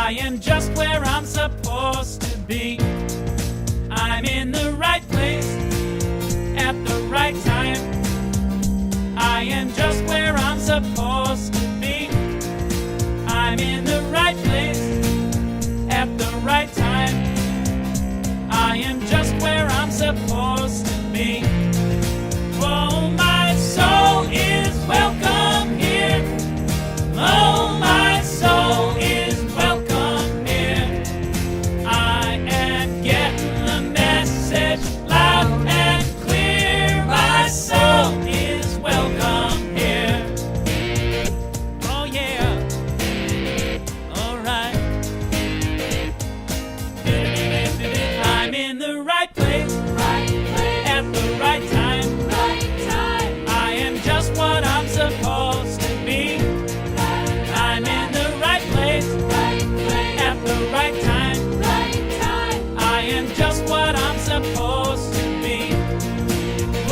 I am just where I'm supposed to be. I'm in the right place at the right time. I am just where I'm supposed to be. I'm in the right place at the right time. I am just where I'm supposed to be. Oh, my soul is welcome here. Oh, my soul is welcome here. I am getting the message loud and clear. My soul is welcome here. Oh, yeah. All right. I'm in the right place at the right time. I am just what I'm supposed to be. I'm in the right place at the right time. I am just what I'm supposed to be.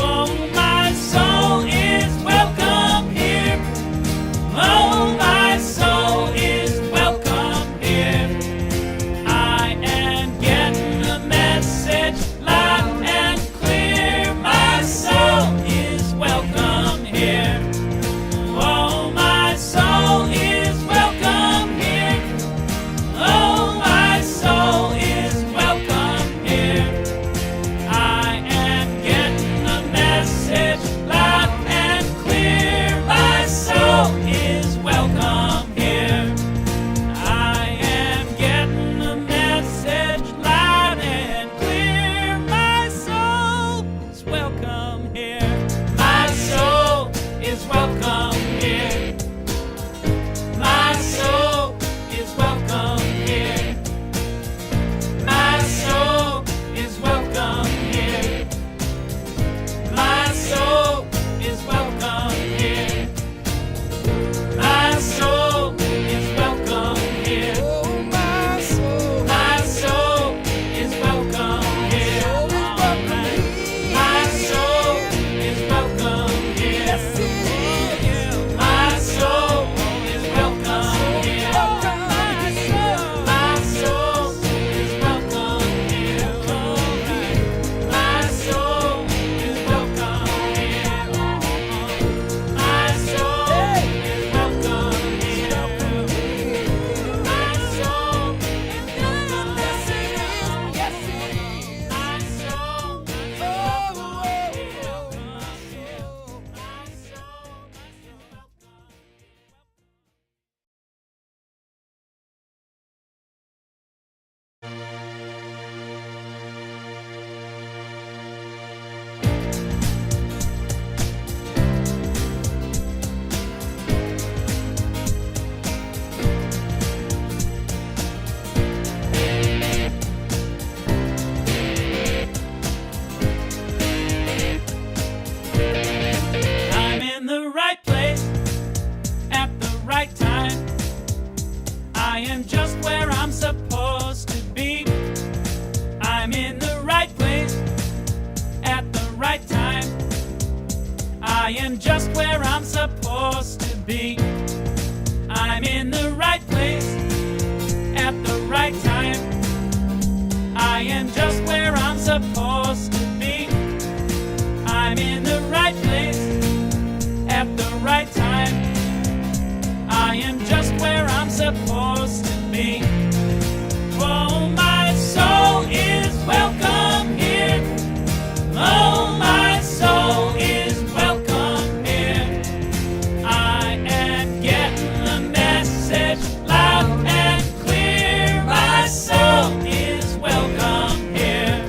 Oh, my soul is welcome here. Oh, my soul is welcome here. I am getting the message loud and clear. My soul is welcome here. Oh, my soul is welcome here. Oh, my soul is welcome here. I am getting the message loud and clear. My soul is welcome here. I am getting the message loud and clear. My soul is welcome here. My soul is welcome here. My soul is welcome here. My soul is welcome here. My soul is welcome here. My soul is welcome here. My soul is welcome here. My soul is welcome here. My soul is welcome here. My soul is welcome here. My soul is welcome here. My soul is welcome here. My soul is welcome. Yes, it is. My soul is welcome here. I'm in the right place at the right time. I am just where I'm supposed to be. I'm in the right place at the right time. I am just where I'm supposed to be. I'm in the right place at the right time. I am just where I'm supposed to be. I'm in the right place at the right time. I am just where I'm supposed to be. Oh, my soul is welcome here. Oh, my soul is welcome here. I am getting the message loud and clear. My soul is welcome here.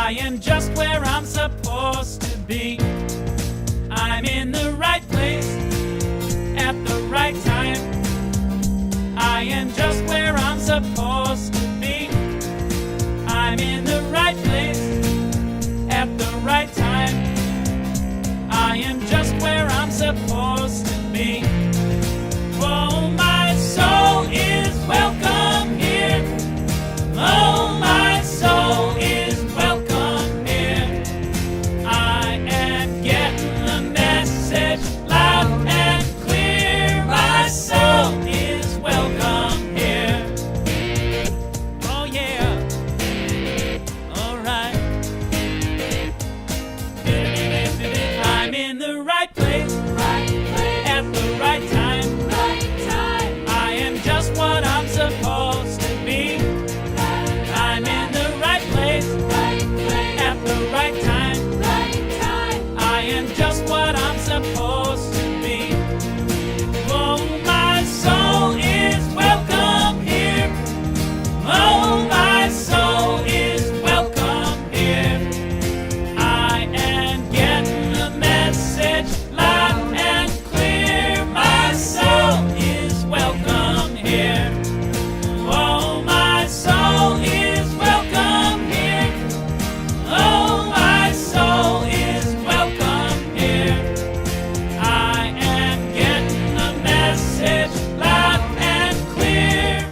I am just where I'm supposed to be. I'm in the right place at the right time. I am just where I'm supposed to be. I'm in the right place at the right time. I am just where I'm supposed to be. Oh, my soul is welcome here. Oh, my soul is welcome here. I am getting the message loud and clear. My soul is welcome here. Oh, yeah. All right. I'm in the right place at the right time. I am just what I'm supposed to be. I'm in the right place at the right time. I am just what I'm supposed to be. Oh, my soul is welcome here. Oh, my soul is welcome here. I am getting the message loud and clear. My soul is welcome here. Oh, my soul is welcome here. Oh, my soul is welcome here. I am getting the message loud and clear.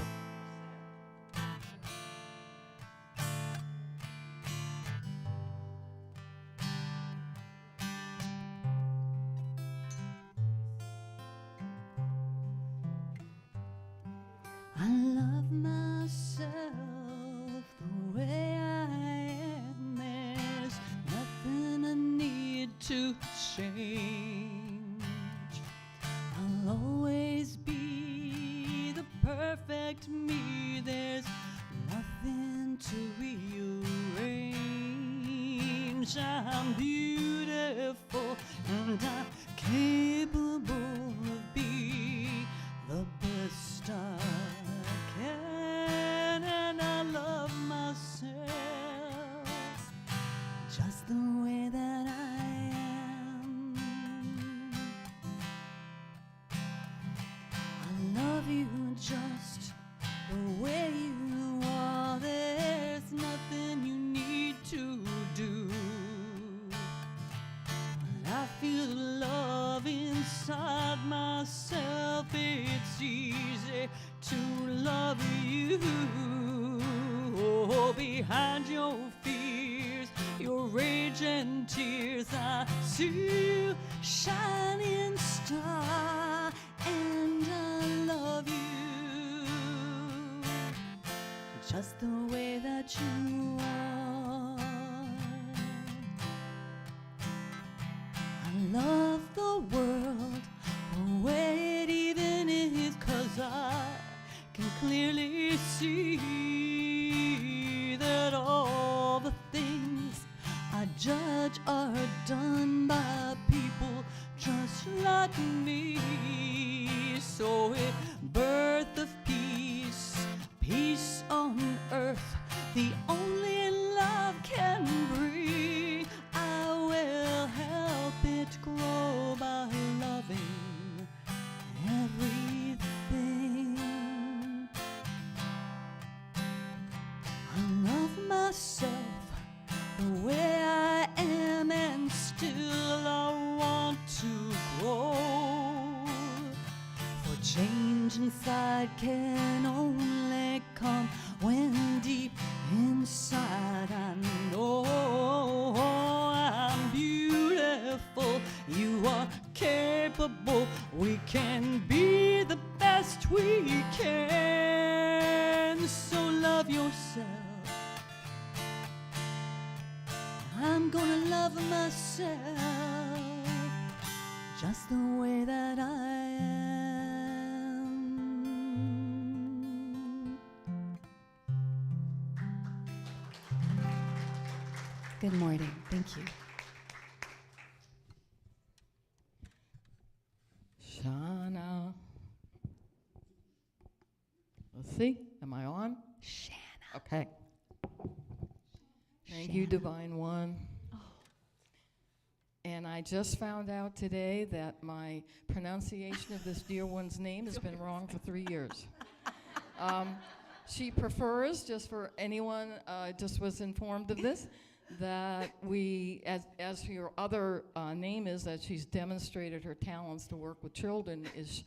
I love myself the way I am. There's nothing I need to change. I'll always be the perfect me. There's nothing to rearrange. I'm beautiful and I'm capable of being the best I can, and I love myself just the way that I am. I love you just the way you are. There's nothing you need to do. When I feel love inside myself, it's easy to love you. Oh, behind your fears, your rage and tears, I see you, shining star, and I love you just the way that you are. I love the world the way it even is, 'cause I can clearly see that all the things I judge are done by people just like me. So a birth of peace, peace on earth, the only love can bring. I will help it grow by loving everything. I love myself the way I am, and still I want to grow. For change inside can only come when deep inside I know I'm beautiful, you are capable, we can be the best we can. So love yourself. I'm gonna love myself just the way that I am. Good morning. Thank you. Shana. Let's see. Am I on? Shanna. Okay. Thank you, Divine One. And I just found out today that my pronunciation of this dear one's name has been wrong for 3 years. She prefers, just for anyone, just was informed of this, that we, as your other name is, that she's demonstrated her talents to work with children, is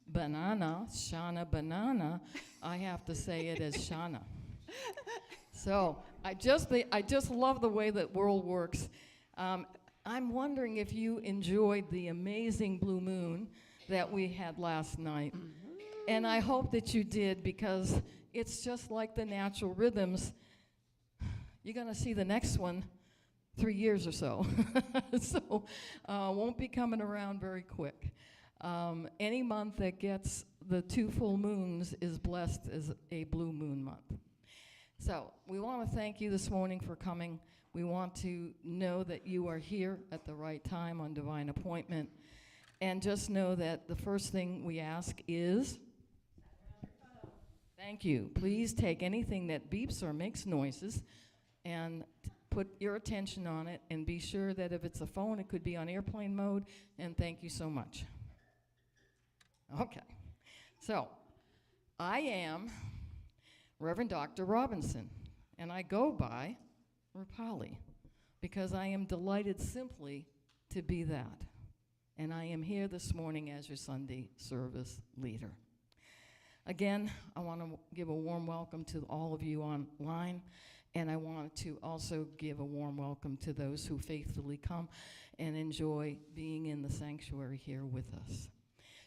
Banana, Shana Banana. I have to say it as Shana. So I just love the way that world works. I'm wondering if you enjoyed the amazing blue moon that we had last night. And I hope that you did, because it's just like the natural rhythms. You're going to see the next one 3 years or so. So won't be coming around very quick. Any month that gets the 2 full moons is blessed as a blue moon month. So we want to thank you this morning for coming. We want to know that you are here at the right time on divine appointment. And just know that the first thing we ask is, thank you. Please take anything that beeps or makes noises and put your attention on it, and be sure that if it's a phone, it could be on airplane mode, and thank you so much. Okay. So, I am Reverend Dr. Robinson, and I go by Rapali, because I am delighted simply to be that. And I am here this morning as your Sunday service leader. Again, I want to give a warm welcome to all of you online, and I want to also give a warm welcome to those who faithfully come and enjoy being in the sanctuary here with us.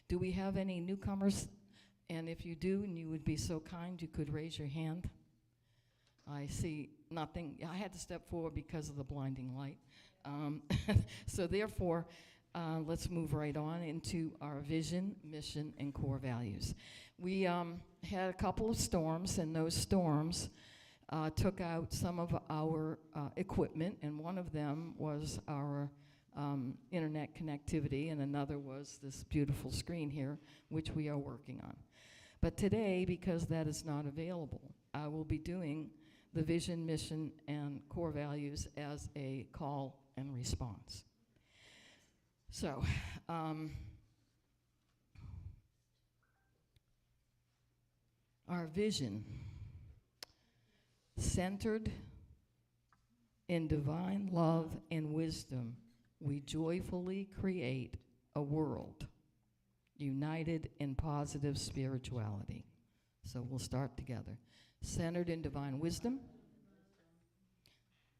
Do we have any newcomers? And if you do, and you would be so kind, you could raise your hand. I see nothing. I had to step forward because of the blinding light. So therefore, let's move right on into our vision, mission, and core values. We had a couple of storms, and those storms took out some of our equipment, and one of them was our internet connectivity, and another was this beautiful screen here, which we are working on. But today, because that is not available, I will be doing the vision, mission, and core values as a call and response. So, our vision, centered in divine love and wisdom, we joyfully create a world united in positive spirituality. So we'll start together. Centered in divine wisdom.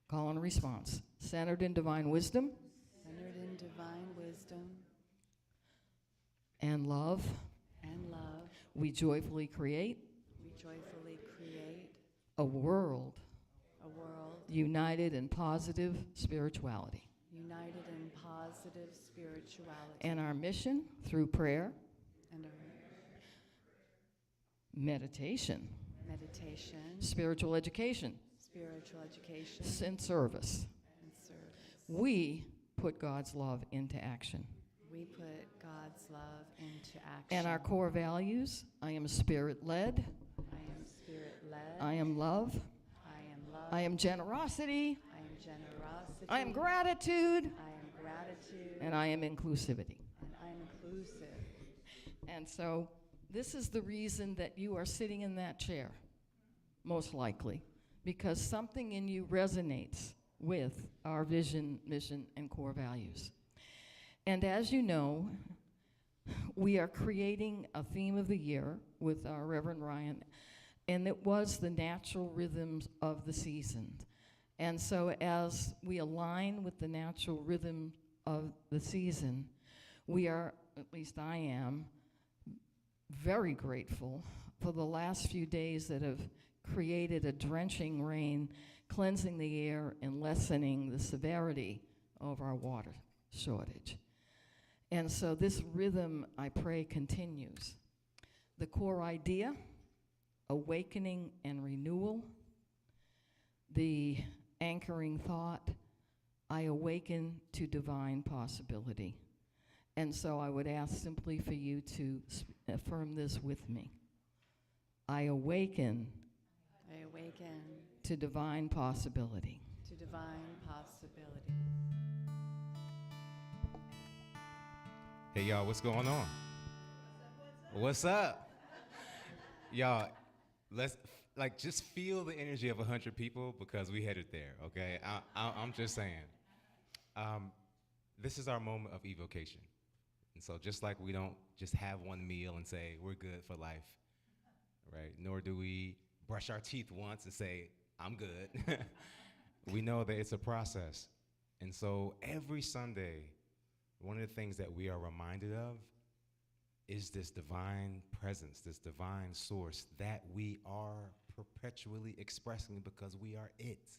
Call and response. Centered in divine wisdom. Centered in divine wisdom And love. and love, We joyfully create we joyfully create a world a world united in positive spirituality. united in positive spirituality. And our mission, through prayer, And our meditation, meditation, spiritual education, spiritual education, and service, and service. we put God's love into action. We put God's love into action. And our core values: I am spirit-led, I am spirit-led. I am love, I am love. I am generosity, I am generosity. I am gratitude, I am gratitude. and I am inclusivity. And I am inclusive. And so this is the reason that you are sitting in that chair, most likely, because something in you resonates with our vision, mission, and core values. And as you know, we are creating a theme of the year with our Reverend Ryan, and it was the natural rhythms of the season. And so as we align with the natural rhythm of the season, we are, at least I am, very grateful for the last few days that have created a drenching rain, cleansing the air and lessening the severity of our water shortage. And so this rhythm, I pray, continues. The core idea, awakening and renewal. The anchoring thought, I awaken to divine possibility. And so I would ask simply for you to affirm this with me. I awaken I awaken to divine possibility. to to divine possibility. Hey y'all, what's going on? What's up? Y'all, let's just feel the energy of 100 people because we headed there, okay? I'm just saying. This is our moment of evocation. And so just like we don't just have one meal and say, we're good for life, right? Nor do we brush our teeth once and say, I'm good. We know that it's a process. And so every Sunday, one of the things that we are reminded of is this divine presence, this divine source that we are perpetually expressing because we are it.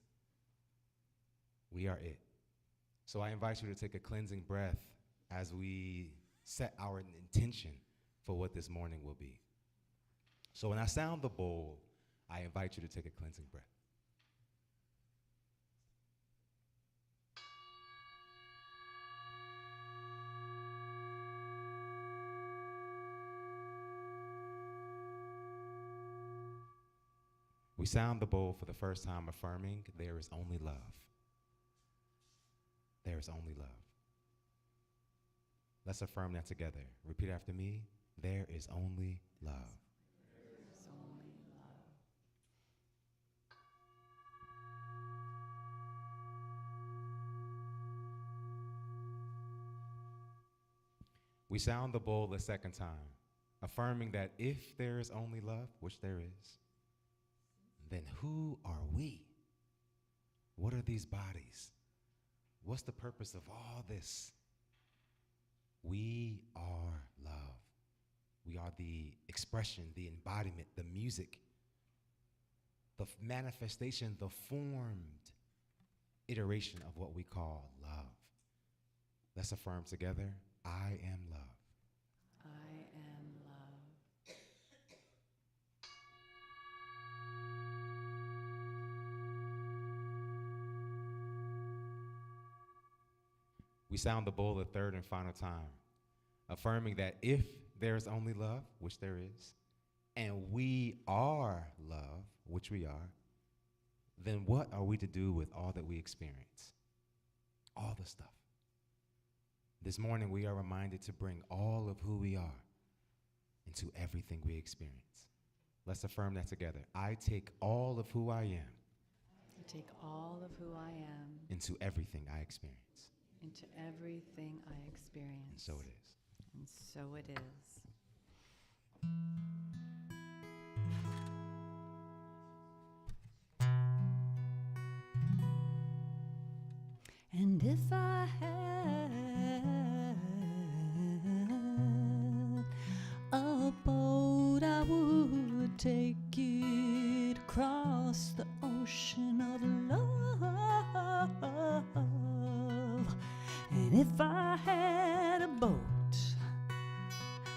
We are it. So I invite you to take a cleansing breath as we set our intention for what this morning will be. So when I sound the bowl, I invite you to take a cleansing breath. We sound the bowl for the first time, affirming there is only love. There is only love. Let's affirm that together. Repeat after me. There is only love. There is only love. We sound the bowl the second time, affirming that if there is only love, which there is, then who are we? What are these bodies? What's the purpose of all this? We are love. We are the expression, the embodiment, the music, the manifestation, the formed iteration of what we call love. Let's affirm together, I am love. I am love. We sound the bowl a third and final time, affirming that if there is only love, which there is, and we are love, which we are, then what are we to do with all that we experience? All the stuff. This morning, we are reminded to bring all of who we are into everything we experience. Let's affirm that together. I take all of who I am. I take all of who I am Into everything I experience. into everything I experience. And so it is. And so it is. And if I had a boat, I would take it across the ocean of love. And if I had a boat,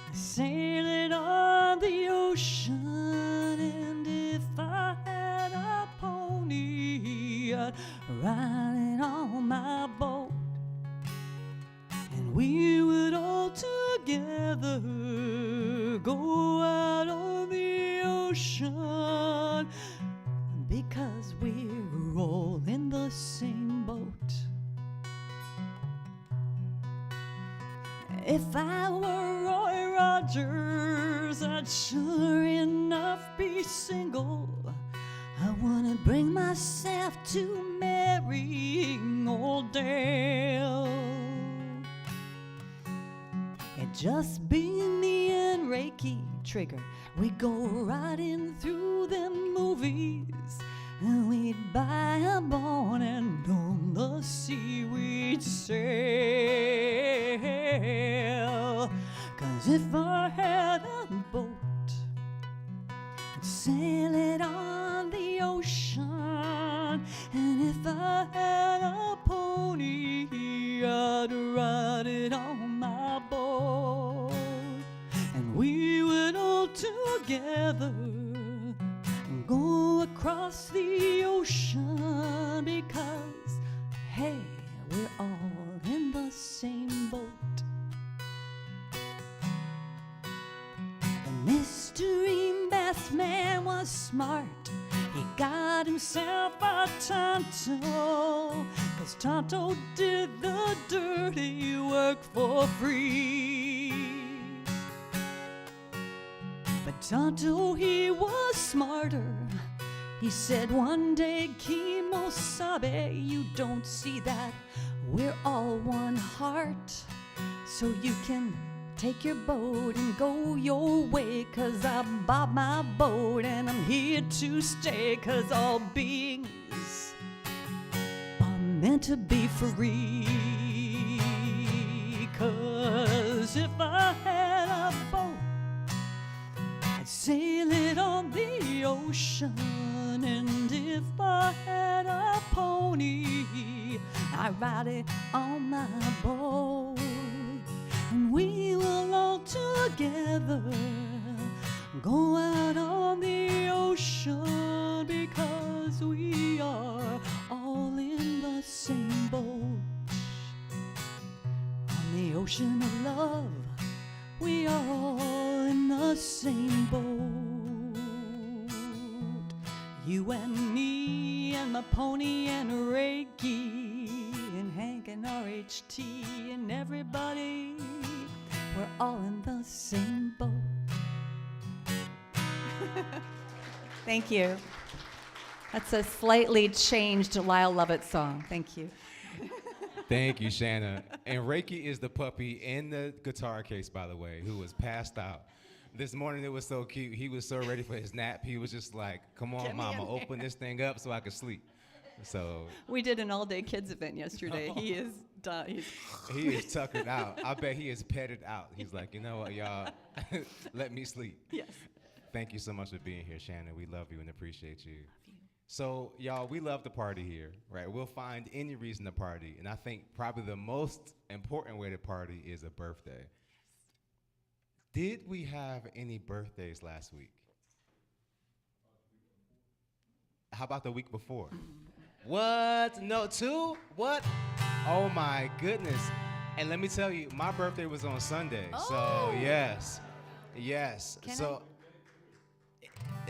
I'd sail it on the ocean. And if I had a pony, I'd ride it on my boat. And we would all together go out on the ocean, because we're all in the same boat. If I were Roy Rogers, I'd sure enough be single. I wouldn't bring myself to marrying old Dale. It'd just be me and Reiki Trigger. We'd go riding through them movies, and we'd buy a boat, and on the sea we'd sail. 'Cause if I had a boat, I'd sail it on the ocean. And if I had a pony, I'd ride it on my boat. And we would all together go across the ocean, because, hey, we're all in the same boat. The mystery bathman was smart. He got himself a Tonto, 'cause Tonto did the dirty work for free. But Tonto, he was smarter. He said one day, Kimosabe, you don't see that we're all one heart. So you can take your boat and go your way, 'cause I bought my boat and I'm here to stay, 'cause all beings are meant to be free. 'Cause if I had a boat, I'd sail it on the ocean, and if I had a pony, I'd ride it on my boat. And we will all together go out on the ocean, because we are all in the same boat. On the ocean of love, we are all in the same boat. You and me and my pony and Reiki and Hank and RHT and everybody, we're all in the same boat. Thank you. That's a slightly changed Lyle Lovett song. Thank you. Thank you, Shanna. And Reiki is the puppy in the guitar case, by the way, who was passed out. This morning it was so cute. He was so ready for his nap. He was just like, come on, Mama, open this thing up so I can sleep. So We did an all-day kids event yesterday. He is done. he is tuckered out. I bet he is petted out. He's like, you know what, y'all, let me sleep. Yes. Thank you so much for being here, Shannon. We love you and appreciate you. So, y'all, we love to party here, right? We'll find any reason to party. And I think probably the most important way to party is a birthday. Did we have any birthdays last week? How about the week before? What? No, 2? What? Oh my goodness. And let me tell you, my birthday was on Sunday. So yes.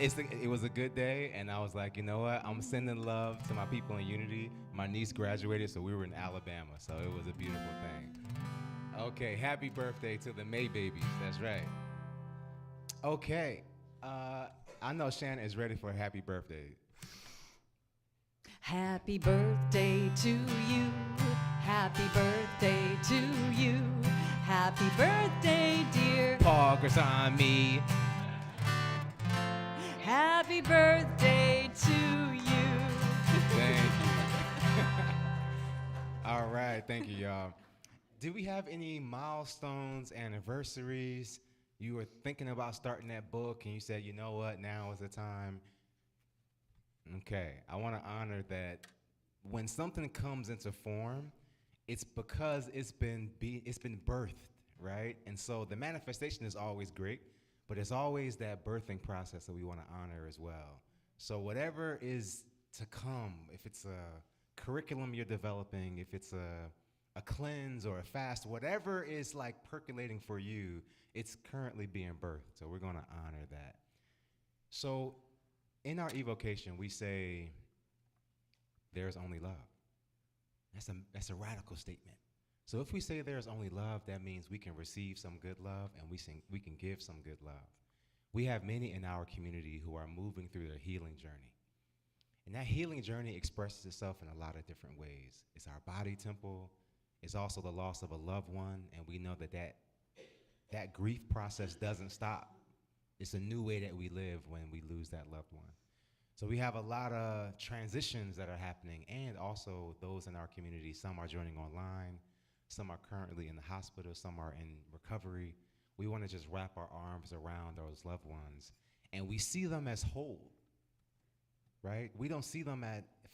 It was a good day, and I was like, you know what? I'm sending love to my people in Unity. My niece graduated, so we were in Alabama, so it was a beautiful thing. Okay, happy birthday to the May babies. That's right. Okay, I know Shannon is ready for a happy birthday. Happy birthday to you. Happy birthday to you. Happy birthday, dear. Poggers on me. Happy birthday to you. Thank you. All right, thank you, y'all. Do we have any milestones, anniversaries? You were thinking about starting that book, and you said, you know what, now is the time. Okay, I want to honor that when something comes into form, it's because it's been birthed, right? And so the manifestation is always great, but it's always that birthing process that we want to honor as well. So whatever is to come, if it's a curriculum you're developing, if it's a cleanse or a fast, whatever is like percolating for you, it's currently being birthed. So we're going to honor that. So in our evocation, we say, there's only love. That's a radical statement. So if we say there's only love, that means we can receive some good love and we can give some good love. We have many in our community who are moving through their healing journey. And that healing journey expresses itself in a lot of different ways. It's our body temple. It's also the loss of a loved one, and we know that grief process doesn't stop. It's a new way that we live when we lose that loved one. So we have a lot of transitions that are happening, and also those in our community. Some are joining online, some are currently in the hospital, some are in recovery. We want to just wrap our arms around those loved ones, and we see them as whole, right? We don't see them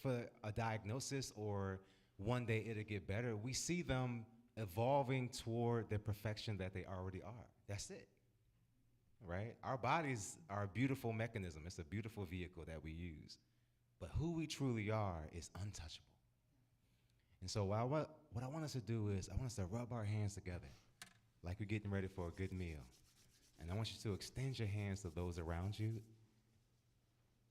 for a diagnosis or one day it'll get better. We see them evolving toward the perfection that they already are. That's it, right? Our bodies are a beautiful mechanism. It's a beautiful vehicle that we use. But who we truly are is untouchable. And so what I want us to do is I want us to rub our hands together like we're getting ready for a good meal. And I want you to extend your hands to those around you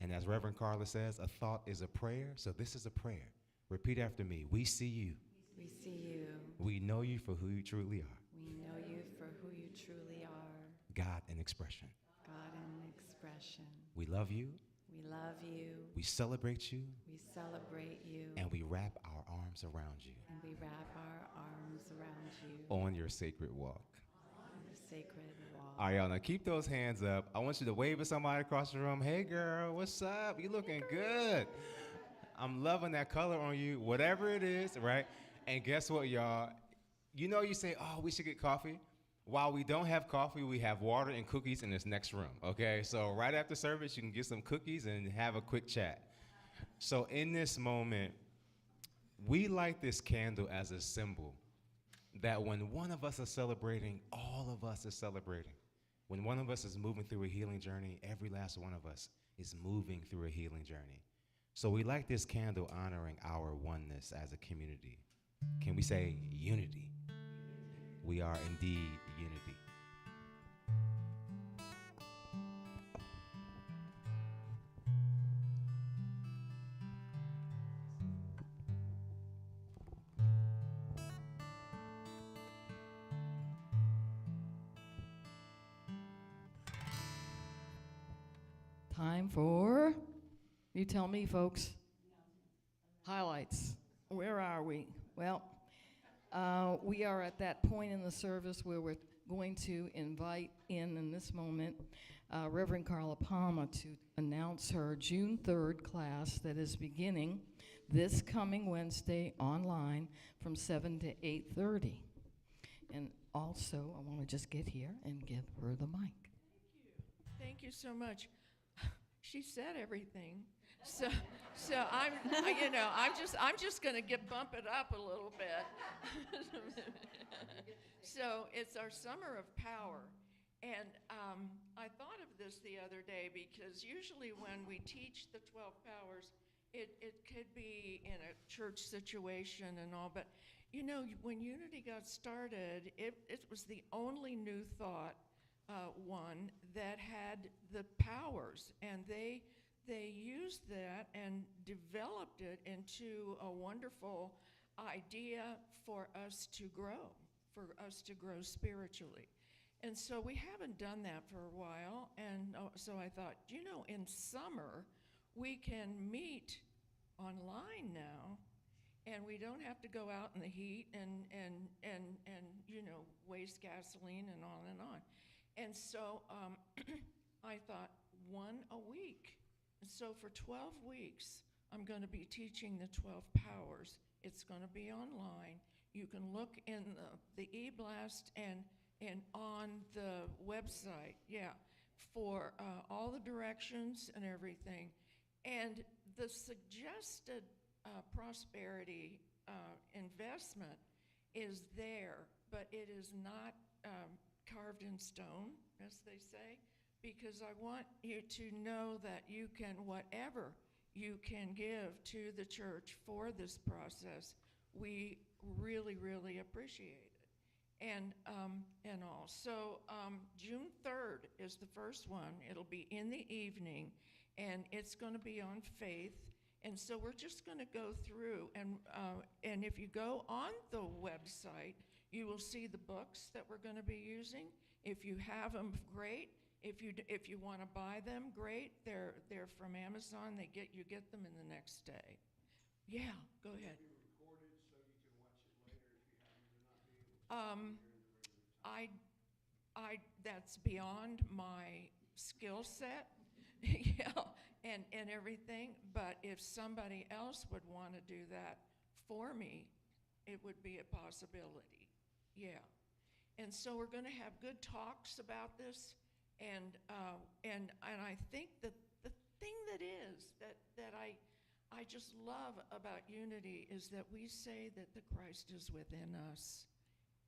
And as Reverend Carla says, a thought is a prayer. So this is a prayer. Repeat after me. We see you. We see you. We know you for who you truly are. We know you for who you truly are. God in expression. God in expression. We love you. We love you. We celebrate you. We celebrate you. And we wrap our arms around you And we wrap our arms around you on your sacred walk. on the sacred wall. All right, y'all, now keep those hands up. I want you to wave at somebody across the room. Hey, girl, what's up? You looking good. I'm loving that color on you, whatever it is, right? And guess what, y'all? You know you say, oh, we should get coffee. While we don't have coffee, we have water and cookies in this next room, okay? So right after service, you can get some cookies and have a quick chat. So in this moment, we light this candle as a symbol that when one of us is celebrating, all of us is celebrating. When one of us is moving through a healing journey, every last one of us is moving through a healing journey. So we light this candle honoring our oneness as a community. Can we say unity? We are indeed unity. Time for, you tell me, folks. Highlights. Where are we? Well, we are at that point in the service where we're going to invite in this moment, Reverend Carla Palma to announce her June 3rd class that is beginning this coming Wednesday online from 7 to 8:30. And also, I want to just get here and give her the mic. Thank you so much. She said everything. So I'm just going to bump it up a little bit. So it's our Summer of Power. And I thought of this the other day because usually when we teach the 12 powers, it could be in a church situation and all, but you know, when Unity got started, it was the only new thought one that had the powers, and they used that and developed it into a wonderful idea for us to grow spiritually. And so we haven't done that for a while, and so I thought, you know, in summer we can meet online now, and we don't have to go out in the heat and you know, waste gasoline and on and on. And so I thought, one a week. And so for 12 weeks, I'm going to be teaching the 12 powers. It's going to be online. You can look in the e-blast and on the website, for all the directions and everything. And the suggested prosperity investment is there, but it is not carved in stone, as they say, because I want you to know that you can, whatever you can give to the church for this process, we really, really appreciate it. And all. So June 3rd is the first one. It'll be in the evening, and it's going to be on faith. And so we're just going to go through, and if you go on the website, you will see the books that we're going to be using. If you have them, great. If you want to buy them, great. They're from Amazon. You get them in the next day. Yeah, go ahead. That's beyond my skill set, and everything. But if somebody else would want to do that for me, it would be a possibility. Yeah. And so we're going to have good talks about this, and I think that the thing that I just love about Unity is that we say that the Christ is within us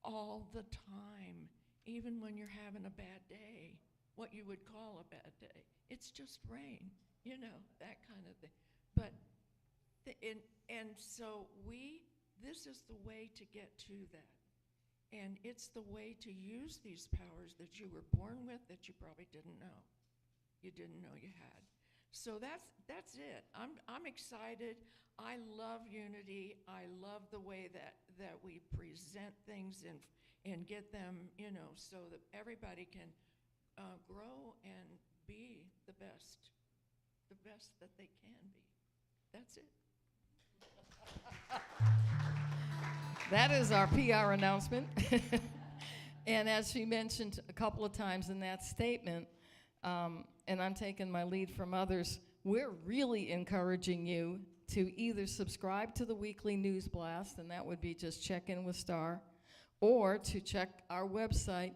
all the time, even when you're having a bad day, what you would call a bad day. It's just rain, you know, that kind of thing. But so this is the way to get to that. And it's the way to use these powers that you were born with that you probably didn't know. You didn't know you had. So that's it. I'm excited. I love unity. I love the way that we present things and get them, so that everybody can grow and be the best that they can be. That's it. That is our PR announcement. And as she mentioned a couple of times in that statement, and I'm taking my lead from others, we're really encouraging you to either subscribe to the weekly news blast, and that would be just check in with Star, or to check our website,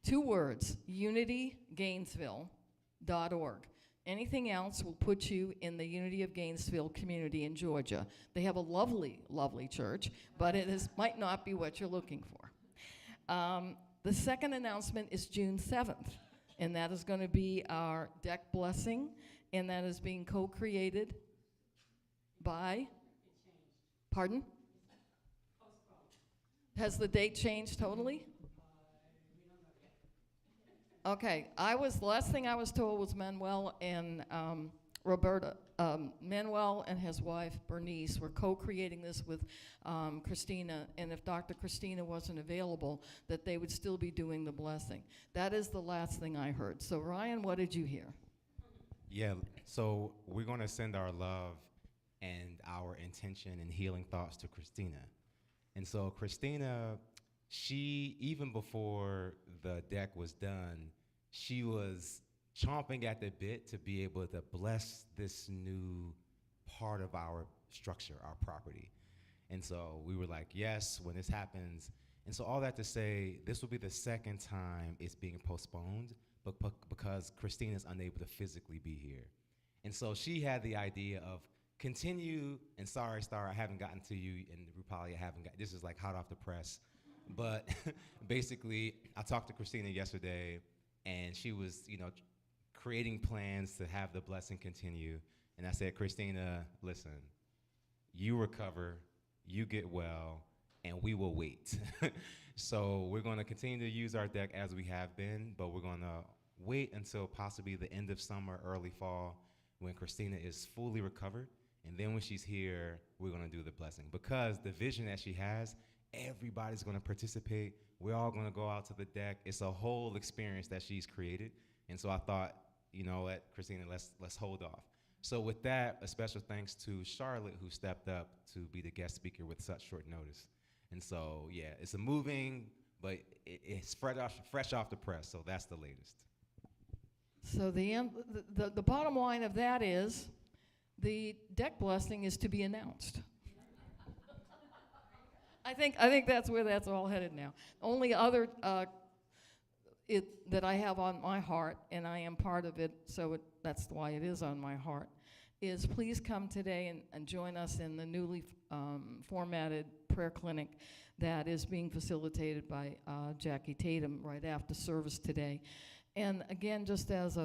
2 words, unitygainesville.org. Anything else will put you in the Unity of Gainesville community in Georgia. They have a lovely, lovely church, but it might not be what you're looking for. The second announcement is June 7th, and that is going to be our deck blessing, and that is being co-created by, pardon? Has the date changed totally? Okay, the last thing I was told was Manuel and Roberta, Manuel and his wife Bernice were co-creating this with Christina, and if Dr. Christina wasn't available, that they would still be doing the blessing. That is the last thing I heard. So Ryan, what did you hear? Yeah, so we're going to send our love and our intention and healing thoughts to Christina. And so Christina, she, even before the deck was done, she was chomping at the bit to be able to bless this new part of our structure, our property. And so we were like, yes, when this happens. And so all that to say, this will be the second time it's being postponed, but because Christina's unable to physically be here. And so she had the idea of continue, and sorry, Star, I haven't gotten to you, and Rupali, I haven't got, this is like hot off the press. But basically, I talked to Christina yesterday, and she was, creating plans to have the blessing continue. And I said, Christina, listen, you recover, you get well, and we will wait. So we're going to continue to use our deck as we have been, but we're going to wait until possibly the end of summer, early fall, when Christina is fully recovered. And then when she's here, we're going to do the blessing. Because the vision that she has, everybody's going to participate. We're all going to go out to the deck. It's a whole experience that she's created. And so I thought, what, Christina, let's hold off. So with that, a special thanks to Charlotte, who stepped up to be the guest speaker with such short notice. And so, yeah, it's a moving, but it's fresh off the press, so that's the latest. So the bottom line of that is the deck blessing is to be announced. I think that's where that's all headed now. Only other that I have on my heart, and I am part of it, so that's why it is on my heart, is please come today and join us in the newly formatted prayer clinic that is being facilitated by Jackie Tatum right after service today. And again, just as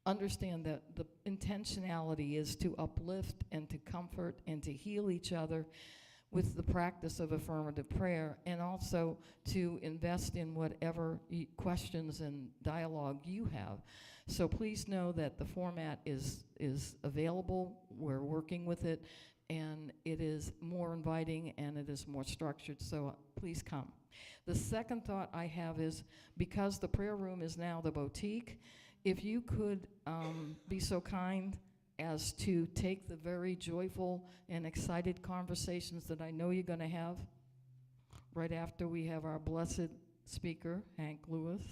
understand that the intentionality is to uplift and to comfort and to heal each other with the practice of affirmative prayer, and also to invest in whatever questions and dialogue you have. So please know that the format is available. We're working with it, and it is more inviting and it is more structured, so please come. The second thought I have is, because the prayer room is now the boutique, if you could be so kind as to take the very joyful and excited conversations that I know you're going to have right after we have our blessed speaker, Hank Lewis,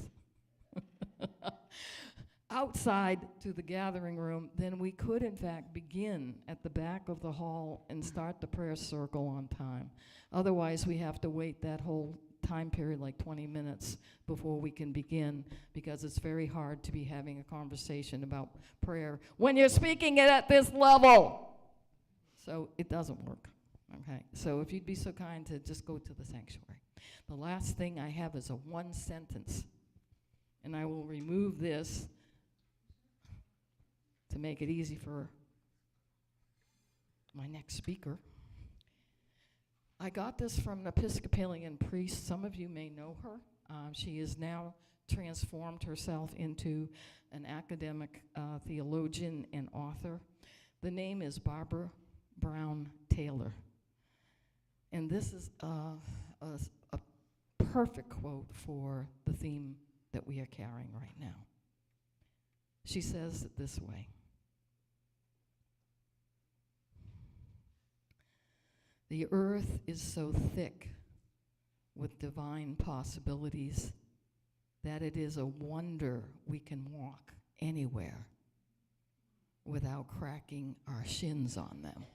outside to the gathering room, then we could in fact begin at the back of the hall and start the prayer circle on time. Otherwise, we have to wait that whole time period, like 20 minutes, before we can begin, because it's very hard to be having a conversation about prayer when you're speaking it at this level. So it doesn't work, okay? So if you'd be so kind to just go to the sanctuary. The last thing I have is a one sentence, and I will remove this to make it easy for my next speaker. I got this from an Episcopalian priest. Some of you may know her. She is now transformed herself into an academic theologian and author. The name is Barbara Brown Taylor. And this is a perfect quote for the theme that we are carrying right now. She says it this way: "The earth is so thick with divine possibilities that it is a wonder we can walk anywhere without cracking our shins on them."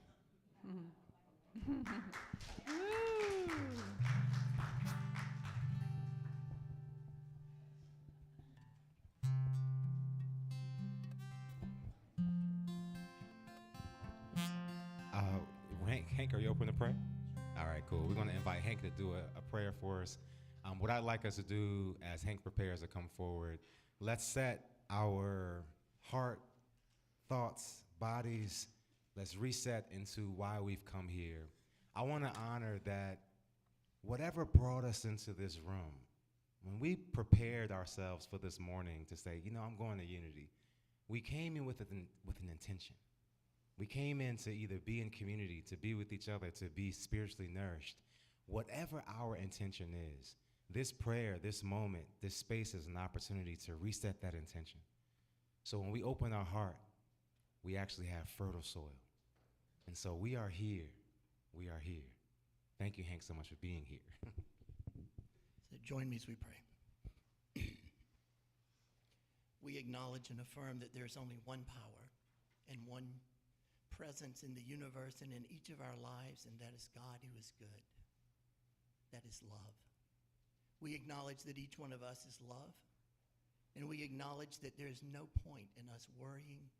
Hank, are you open to pray? All right, cool. We're going to invite Hank to do a prayer for us. What I'd like us to do as Hank prepares to come forward, let's set our heart, thoughts, bodies, let's reset into why we've come here. I want to honor that whatever brought us into this room, when we prepared ourselves for this morning to say, you know, I'm going to Unity, we came in with an intention. We came in to either be in community, to be with each other, to be spiritually nourished. Whatever our intention is, this prayer, this moment, this space is an opportunity to reset that intention. So when we open our heart, we actually have fertile soil. And so we are here. We are here. Thank you, Hank, so much for being here. So join me as we pray. We acknowledge and affirm that there's only one power and one presence in the universe and in each of our lives, and that is God, who is good. That is love. We acknowledge that each one of us is love, and we acknowledge that there's no point in us worrying,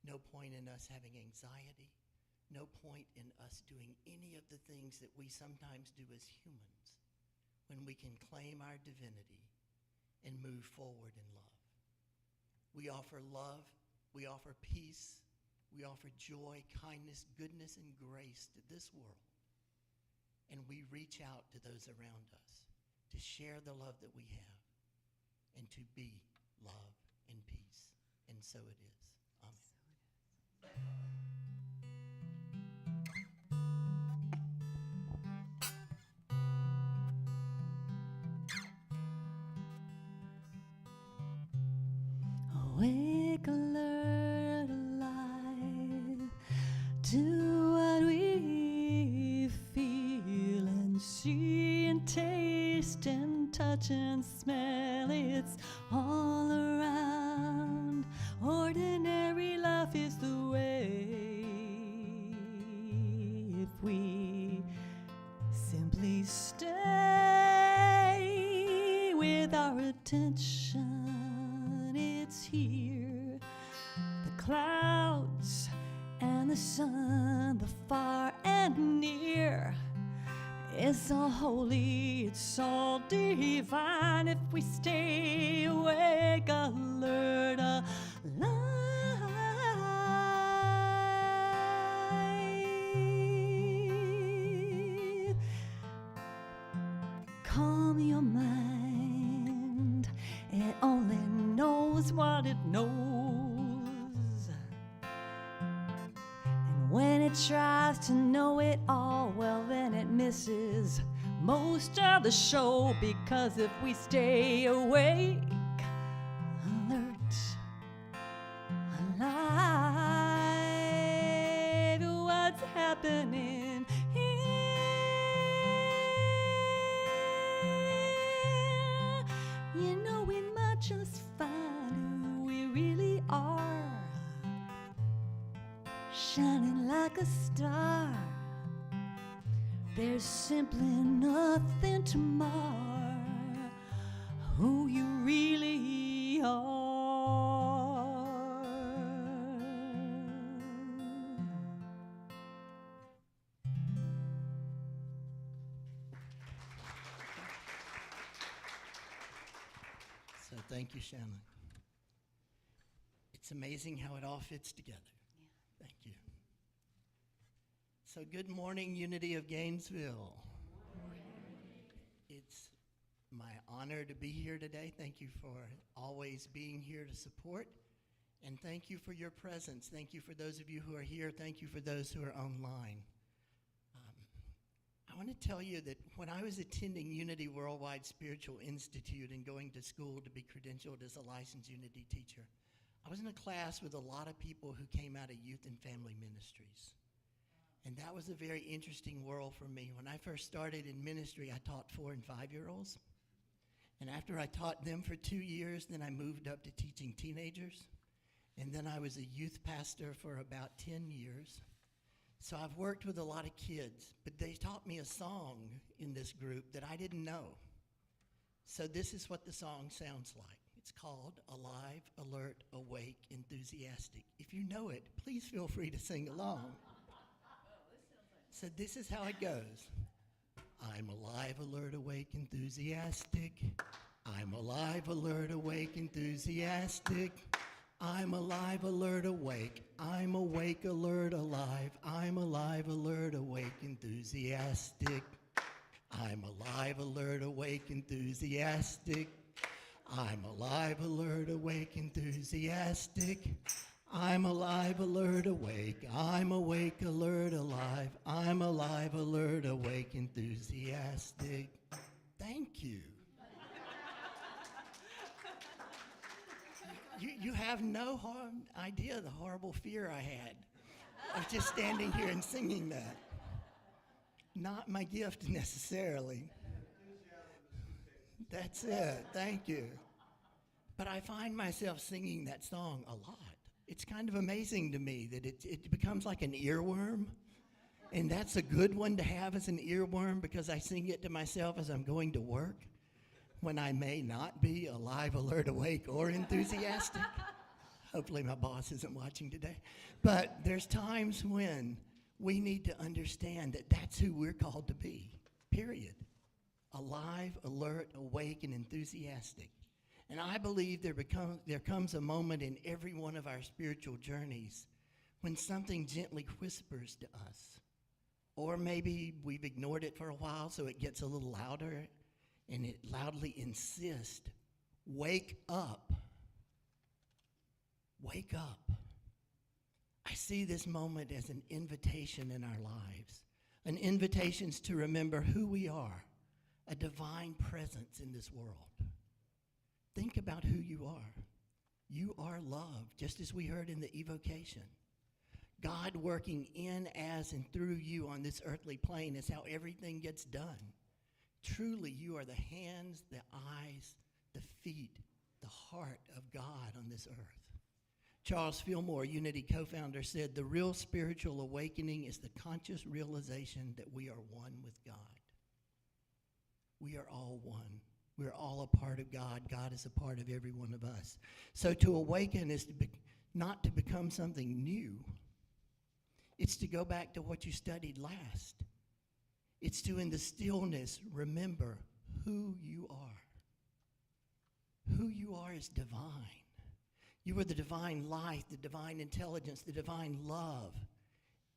no point in us having anxiety, no point in us doing any of the things that we sometimes do as humans when we can claim our divinity and move forward in love. We offer love, we offer peace, we offer joy, kindness, goodness, and grace to this world. And we reach out to those around us to share the love that we have and to be love and peace. And so it is. Amen. Awake, alert, alive to what we feel and see and taste and touch and smell. It's all around. Ordinary life is the way. If we simply stay with our attention, it's here. The clouds and the sun, the far and near. It's all holy, it's all divine if we stay awake, alert, alive. Calm your mind, it only knows what it knows. And when it tries to know it all, well, then it misses most of the show. Because if we stay awake, alert, alive, what's happening here? You know, we might just find who we really are, shining like a star. There's simply nothing to mar who you really are. So thank you, Shannon. It's amazing how it all fits together. Thank you. So good morning, Unity of Gainesville. It's my honor to be here today. Thank you for always being here to support. And thank you for your presence. Thank you for those of you who are here. Thank you for those who are online. I want to tell you that when I was attending Unity Worldwide Spiritual Institute and going to school to be credentialed as a licensed Unity teacher, I was in a class with a lot of people who came out of youth and family ministries. And that was a very interesting world for me. When I first started in ministry, I taught 4- and 5-year-olds. And after I taught them for 2 years, then I moved up to teaching teenagers. And then I was a youth pastor for about 10 years. So I've worked with a lot of kids, but they taught me a song in this group that I didn't know. So this is what the song sounds like. It's called Alive, Alert, Awake, Enthusiastic. If you know it, please feel free to sing along. So this is how it goes. I'm alive, alert, awake, enthusiastic. I'm alive, alert, awake, enthusiastic. I'm alive, alert, awake. I'm awake, alert, alive. I'm alive, alert, awake, enthusiastic. I'm alive, alert, awake, enthusiastic. I'm alive, alert, awake, enthusiastic. I'm alive, alert, awake. I'm awake, alert, alive. I'm alive, alert, awake, enthusiastic. Thank you. You have no idea the horrible fear I had of just standing here and singing that. Not my gift necessarily. That's it. Thank you. But I find myself singing that song a lot. It's kind of amazing to me that it becomes like an earworm. And that's a good one to have as an earworm because I sing it to myself as I'm going to work when I may not be alive, alert, awake, or enthusiastic. Hopefully my boss isn't watching today. But there's times when we need to understand that that's who we're called to be, period. Alive, alert, awake, and enthusiastic. And I believe there comes a moment in every one of our spiritual journeys when something gently whispers to us. Or maybe we've ignored it for a while, so it gets a little louder, and it loudly insists, wake up. Wake up. I see this moment as an invitation in our lives, an invitation to remember who we are, a divine presence in this world. Think about who you are. You are love, just as we heard in the evocation. God working in, as, and through you on this earthly plane is how everything gets done. Truly, you are the hands, the eyes, the feet, the heart of God on this earth. Charles Fillmore, Unity co-founder, said, "The real spiritual awakening is the conscious realization that we are one with God." We are all one. We're all a part of God. God is a part of every one of us. So to awaken is not to become something new. It's to go back to what you studied last. It's to, in the stillness, remember who you are. Who you are is divine. You are the divine light, the divine intelligence, the divine love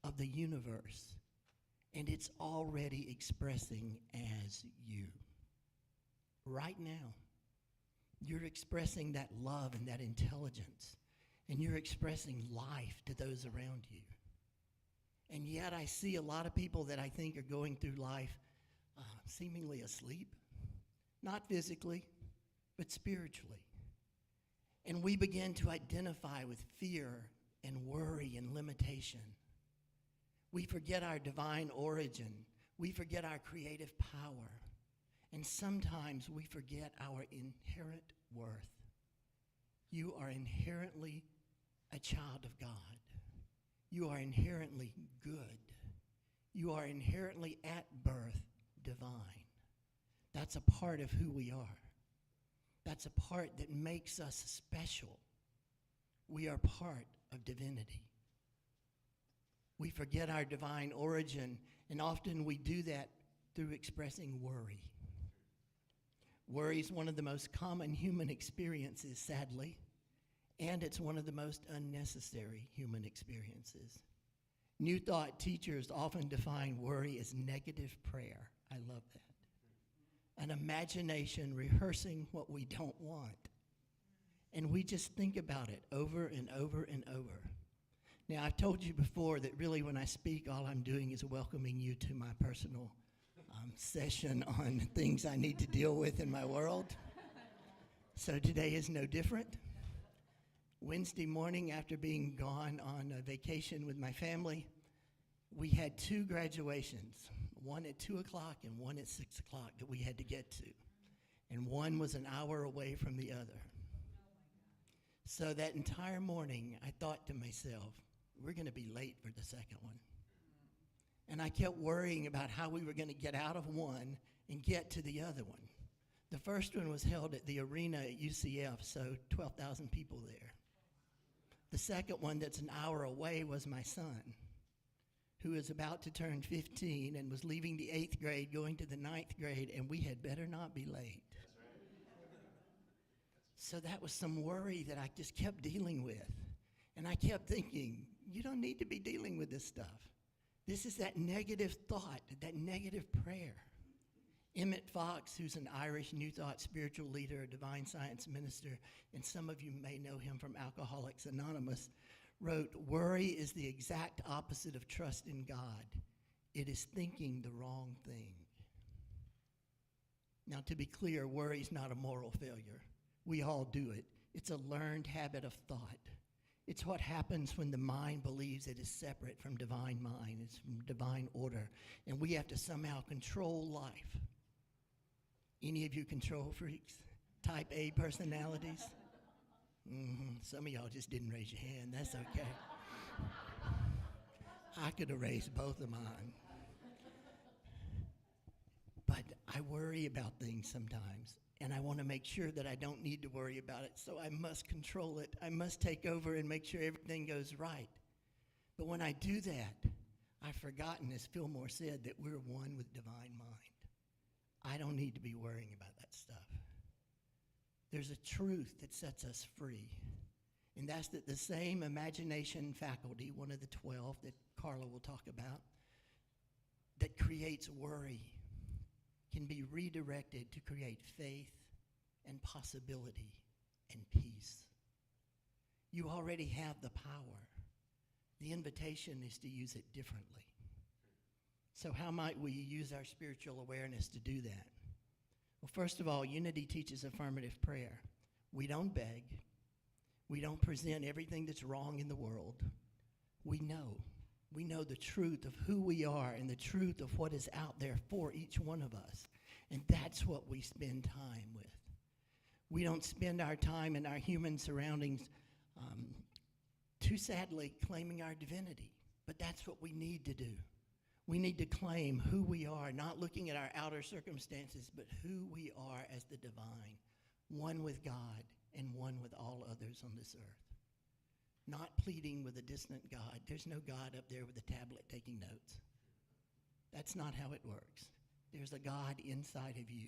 of the universe. And it's already expressing as you. Right now, you're expressing that love and that intelligence. And you're expressing life to those around you. And yet I see a lot of people that I think are going through life seemingly asleep. Not physically, but spiritually. And we begin to identify with fear and worry and limitation. We forget our divine origin. We forget our creative power. And sometimes we forget our inherent worth. You are inherently a child of God. You are inherently good. You are inherently at birth divine. That's a part of who we are. That's a part that makes us special. We are part of divinity. We forget our divine origin, and often we do that through expressing worry. Worry is one of the most common human experiences, sadly, and it's one of the most unnecessary human experiences. New Thought teachers often define worry as negative prayer. I love that. an imagination rehearsing what we don't want. And we just think about it over and over and over. Now, I've told you before that really when I speak, all I'm doing is welcoming you to my personal session on things I need to deal with in my world. So today is no different. Wednesday morning, after being gone on a vacation with my family, we had 2 graduations, one at 2 o'clock and one at 6 o'clock that we had to get to. And one was an hour away from the other. So that entire morning, I thought to myself, we're going to be late for the second one. And I kept worrying about how we were going to get out of one and get to the other one. The first one was held at the arena at UCF, so 12,000 people there. The second one that's an hour away was my son, who is about to turn 15 and was leaving the 8th grade, going to the 9th grade, and we had better not be late. So that was some worry that I just kept dealing with. And I kept thinking, you don't need to be dealing with this stuff. This is that negative thought, that negative prayer. Emmett Fox, who's an Irish New Thought spiritual leader, a divine science minister, and some of you may know him from Alcoholics Anonymous, wrote, "Worry is the exact opposite of trust in God. It is thinking the wrong thing." Now, to be clear, worry is not a moral failure. We all do it. It's a learned habit of thought. It's what happens when the mind believes it is separate from divine mind. It's from divine order. And we have to somehow control life. Any of you control freaks? Type A personalities? Some of y'all just didn't raise your hand. That's okay. I could have raised both of mine. But I worry about things sometimes. And I want to make sure that I don't need to worry about it, so I must control it. I must take over and make sure everything goes right. But when I do that, I've forgotten, as Fillmore said, that we're one with divine mind. I don't need to be worrying about that stuff. There's a truth that sets us free, and that's that the same imagination faculty, one of the 12 that Carla will talk about, that creates worry, can be redirected to create faith and possibility and peace. You already have the power. The invitation is to use it differently. So how might we use our spiritual awareness to do that? Well, first of all, Unity teaches affirmative prayer. We don't beg. We don't present everything that's wrong in the world. We know. We know the truth of who we are and the truth of what is out there for each one of us. And that's what we spend time with. We don't spend our time in our human surroundings too sadly claiming our divinity. But that's what we need to do. We need to claim who we are, not looking at our outer circumstances, but who we are as the divine, one with God and one with all others on this earth. Not pleading with a distant God. There's no God up there with a tablet taking notes. That's not how it works. There's a God inside of you,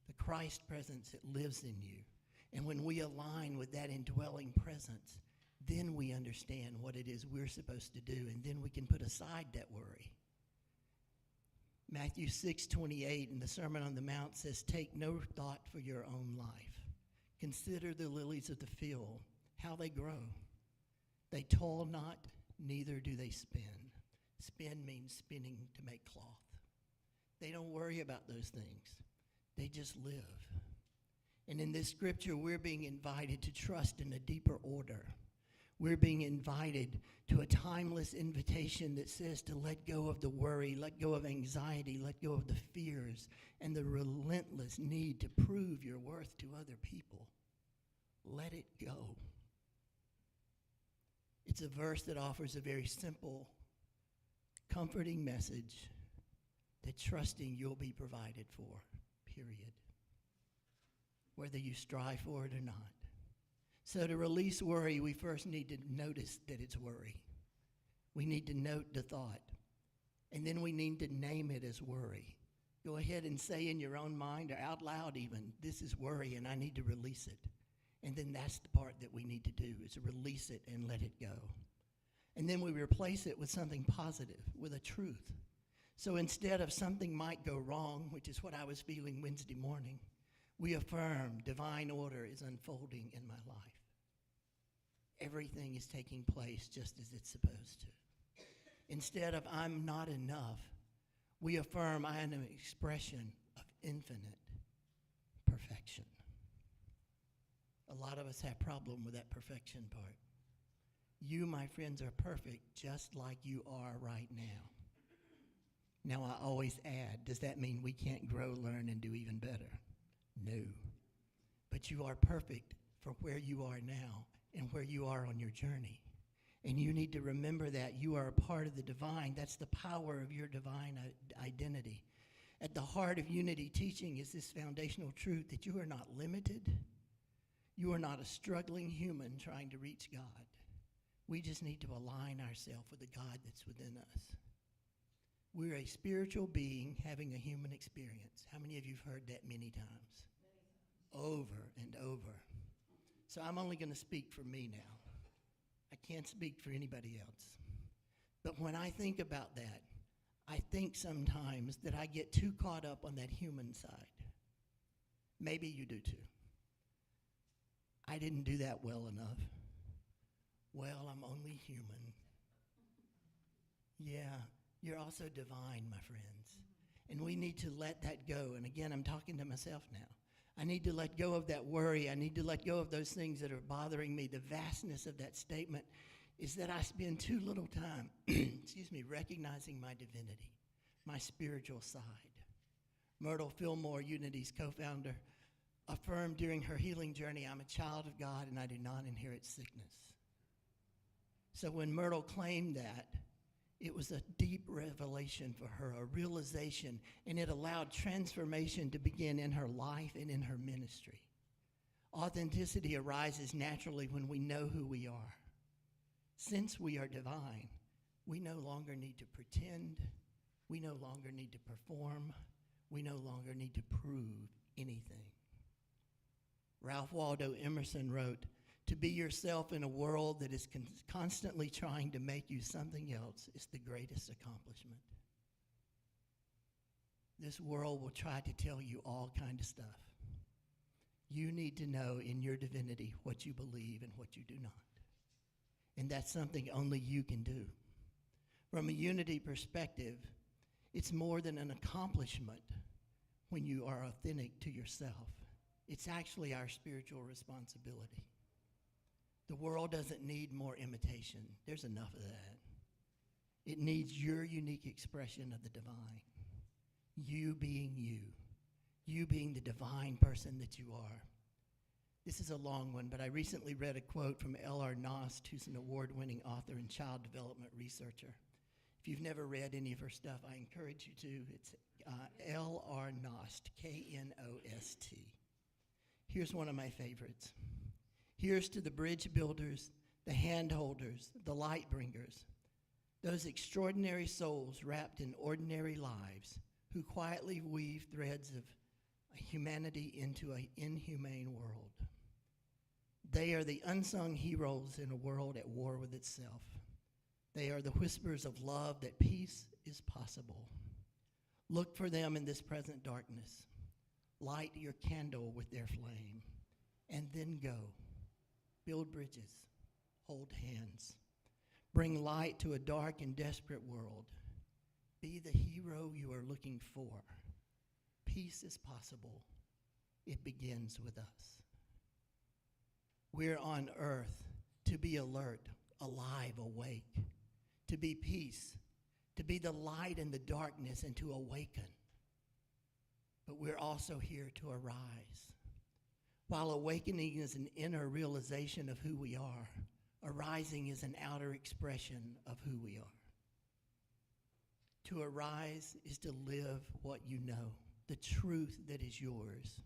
the Christ presence that lives in you. And when we align with that indwelling presence, then we understand what it is we're supposed to do, and then we can put aside that worry. Matthew 6:28 in the Sermon on the Mount says, "Take no thought for your own life. Consider the lilies of the field, how they grow. They toil not, neither do they spin." Spin means spinning to make cloth. They don't worry about those things. They just live. And in this scripture, we're being invited to trust in a deeper order. We're being invited to a timeless invitation that says to let go of the worry, let go of anxiety, let go of the fears, and the relentless need to prove your worth to other people. Let it go. It's a verse that offers a very simple, comforting message that trusting you'll be provided for, period. Whether you strive for it or not. So to release worry, we first need to notice that it's worry. We need to note the thought. And then we need to name it as worry. Go ahead and say in your own mind or out loud even, this is worry and I need to release it. And then that's the part that we need to do, is to release it and let it go. And then we replace it with something positive, with a truth. So instead of something might go wrong, which is what I was feeling Wednesday morning, we affirm divine order is unfolding in my life. Everything is taking place just as it's supposed to. Instead of I'm not enough, we affirm I am an expression of infinite perfection. A lot of us have problem with that perfection part. You, my friends, are perfect just like you are right now. Now, I always add, does that mean we can't grow, learn, and do even better? No. But you are perfect for where you are now and where you are on your journey. And you need to remember that you are a part of the divine. That's the power of your divine identity. At the heart of unity teaching is this foundational truth that you are not limited. You are not a struggling human trying to reach God. We just need to align ourselves with the God that's within us. We're a spiritual being having a human experience. How many of you have heard that many times? Over and over. So I'm only going to speak for me now. I can't speak for anybody else. But when I think about that, I think sometimes that I get too caught up on that human side. Maybe you do too. I didn't do that well enough. Well, I'm only human. Yeah, you're also divine, my friends. And we need to let that go. And again, I'm talking to myself now. I need to let go of that worry. I need to let go of those things that are bothering me. The vastness of that statement is that I spend too little time, recognizing my divinity, my spiritual side. Myrtle Fillmore, Unity's co-founder, affirmed during her healing journey, I'm a child of God and I do not inherit sickness. So when Myrtle claimed that, it was a deep revelation for her, a realization, and it allowed transformation to begin in her life and in her ministry. Authenticity arises naturally when we know who we are. Since we are divine, we no longer need to pretend, we no longer need to perform, we no longer need to prove anything. Ralph Waldo Emerson wrote, "To be yourself in a world that is constantly trying to make you something else is the greatest accomplishment." This world will try to tell you all kind of stuff. You need to know in your divinity what you believe and what you do not. And that's something only you can do. From a unity perspective, it's more than an accomplishment when you are authentic to yourself. It's actually our spiritual responsibility. The world doesn't need more imitation. There's enough of that. It needs your unique expression of the divine. You being you. You being the divine person that you are. This is a long one, but I recently read a quote from L.R. Nost, who's an award-winning author and child development researcher. If you've never read any of her stuff, I encourage you to. It's L.R. Nost, K-N-O-S-T. Here's one of my favorites. Here's to the bridge builders, the hand holders, the light bringers, those extraordinary souls wrapped in ordinary lives who quietly weave threads of humanity into an inhumane world. They are the unsung heroes in a world at war with itself. They are the whispers of love that peace is possible. Look for them in this present darkness. Light your candle with their flame, and then go. Build bridges, hold hands. Bring light to a dark and desperate world. Be the hero you are looking for. Peace is possible. It begins with us. We're on earth to be alert, alive, awake, to be peace, to be the light in the darkness and to awaken. But we're also here to arise. While awakening is an inner realization of who we are, arising is an outer expression of who we are. To arise is to live what you know, the truth that is yours.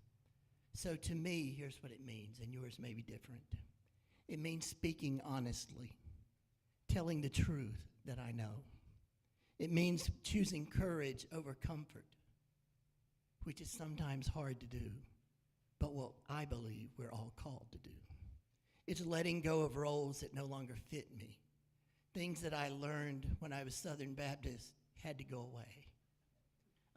So to me, here's what it means, and yours may be different. It means speaking honestly, telling the truth that I know. It means choosing courage over comfort, which is sometimes hard to do, but what I believe we're all called to do. It's letting go of roles that no longer fit me. Things that I learned when I was Southern Baptist had to go away.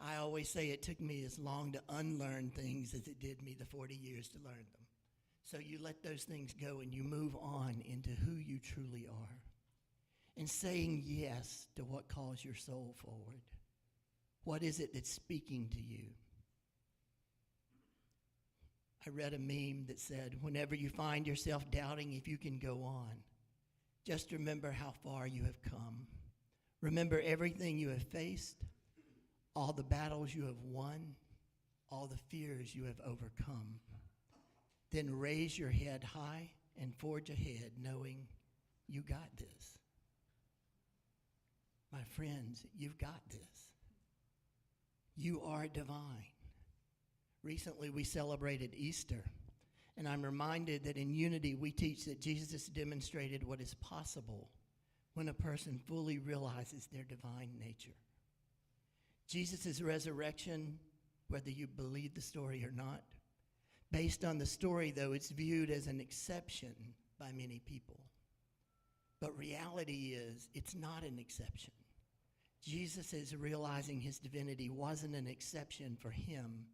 I always say it took me as long to unlearn things as it did me the 40 years to learn them. So you let those things go and you move on into who you truly are. And saying yes to what calls your soul forward. What is it that's speaking to you? I read a meme that said, whenever you find yourself doubting if you can go on, just remember how far you have come. Remember everything you have faced, all the battles you have won, all the fears you have overcome. Then raise your head high and forge ahead knowing you got this. My friends, you've got this. You are divine. Recently, we celebrated Easter, and I'm reminded that in unity, we teach that Jesus demonstrated what is possible when a person fully realizes their divine nature. Jesus' resurrection, whether you believe the story or not, based on the story, though, it's viewed as an exception by many people. But reality is, it's not an exception. Jesus' realizing his divinity wasn't an exception for him.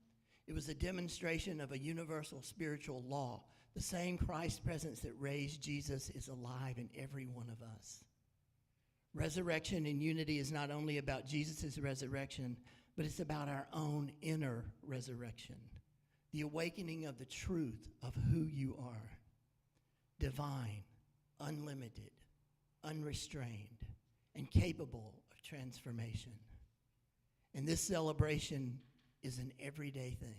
It was a demonstration of a universal spiritual law. The same Christ presence that raised Jesus is alive in every one of us. Resurrection in unity is not only about Jesus' resurrection, but it's about our own inner resurrection. The awakening of the truth of who you are. Divine, unlimited, unrestrained, and capable of transformation. And this celebration is an everyday thing.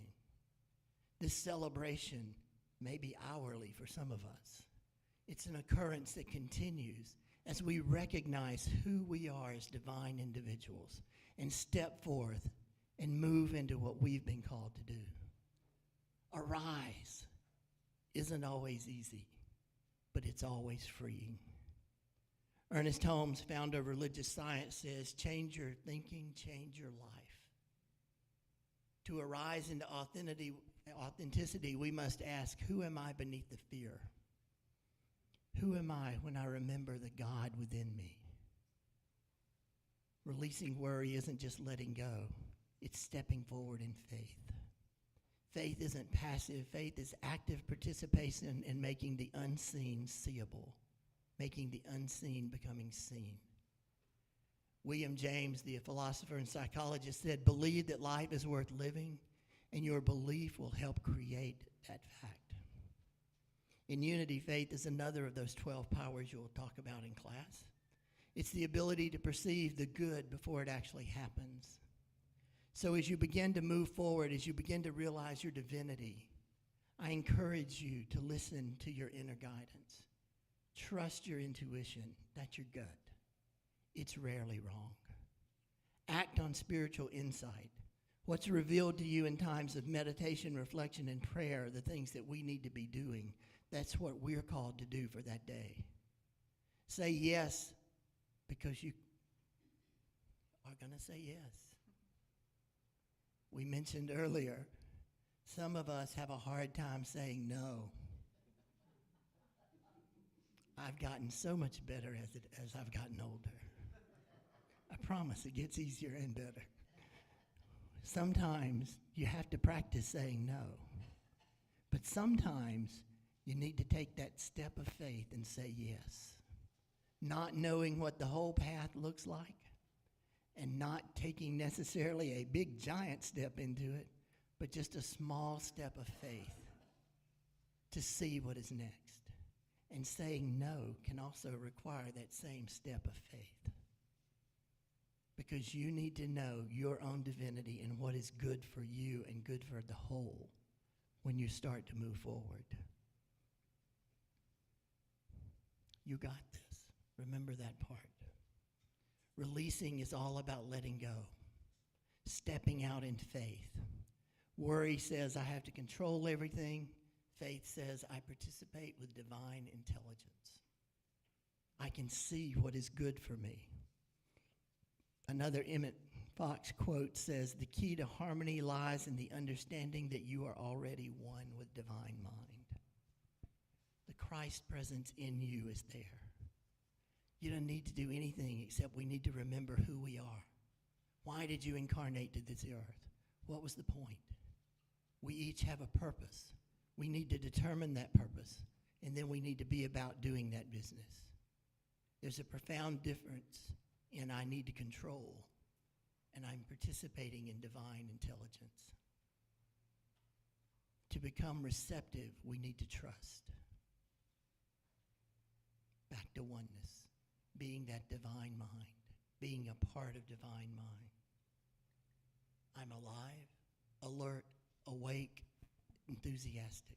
This celebration may be hourly for some of us. It's an occurrence that continues as we recognize who we are as divine individuals and step forth and move into what we've been called to do. Arise isn't always easy, but it's always freeing. Ernest Holmes, founder of religious science, says, change your thinking, change your life. To arise into authenticity, we must ask, who am I beneath the fear? Who am I when I remember the God within me? Releasing worry isn't just letting go. It's stepping forward in faith. Faith isn't passive. Faith is active participation in making the unseen seeable, making the unseen becoming seen. William James, the philosopher and psychologist, said, believe that life is worth living, and your belief will help create that fact. In unity, faith is another of those 12 powers you'll talk about in class. It's the ability to perceive the good before it actually happens. So as you begin to move forward, as you begin to realize your divinity, I encourage you to listen to your inner guidance. Trust your intuition. That's your gut. It's rarely wrong. Act on spiritual insight. What's revealed to you in times of meditation, reflection, and prayer, the things that we need to be doing, that's what we're called to do for that day. Say yes because you are going to say yes. We mentioned earlier, some of us have a hard time saying no. I've gotten so much better as I've gotten older. I promise it gets easier and better. Sometimes you have to practice saying no. But sometimes you need to take that step of faith and say yes. Not knowing what the whole path looks like and not taking necessarily a big giant step into it, but just a small step of faith to see what is next. And saying no can also require that same step of faith. Because you need to know your own divinity and what is good for you and good for the whole when you start to move forward. You got this. Remember that part. Releasing is all about letting go, stepping out in faith. Worry says I have to control everything. Faith says I participate with divine intelligence. I can see what is good for me. Another Emmett Fox quote says, the key to harmony lies in the understanding that you are already one with divine mind. The Christ presence in you is there. You don't need to do anything except we need to remember who we are. Why did you incarnate to this earth? What was the point? We each have a purpose. We need to determine that purpose, and then we need to be about doing that business. There's a profound difference in I need to control and I'm participating in divine intelligence. To become receptive, we need to trust. Back to oneness, being that divine mind, being a part of divine mind. I'm alive, alert, awake, enthusiastic.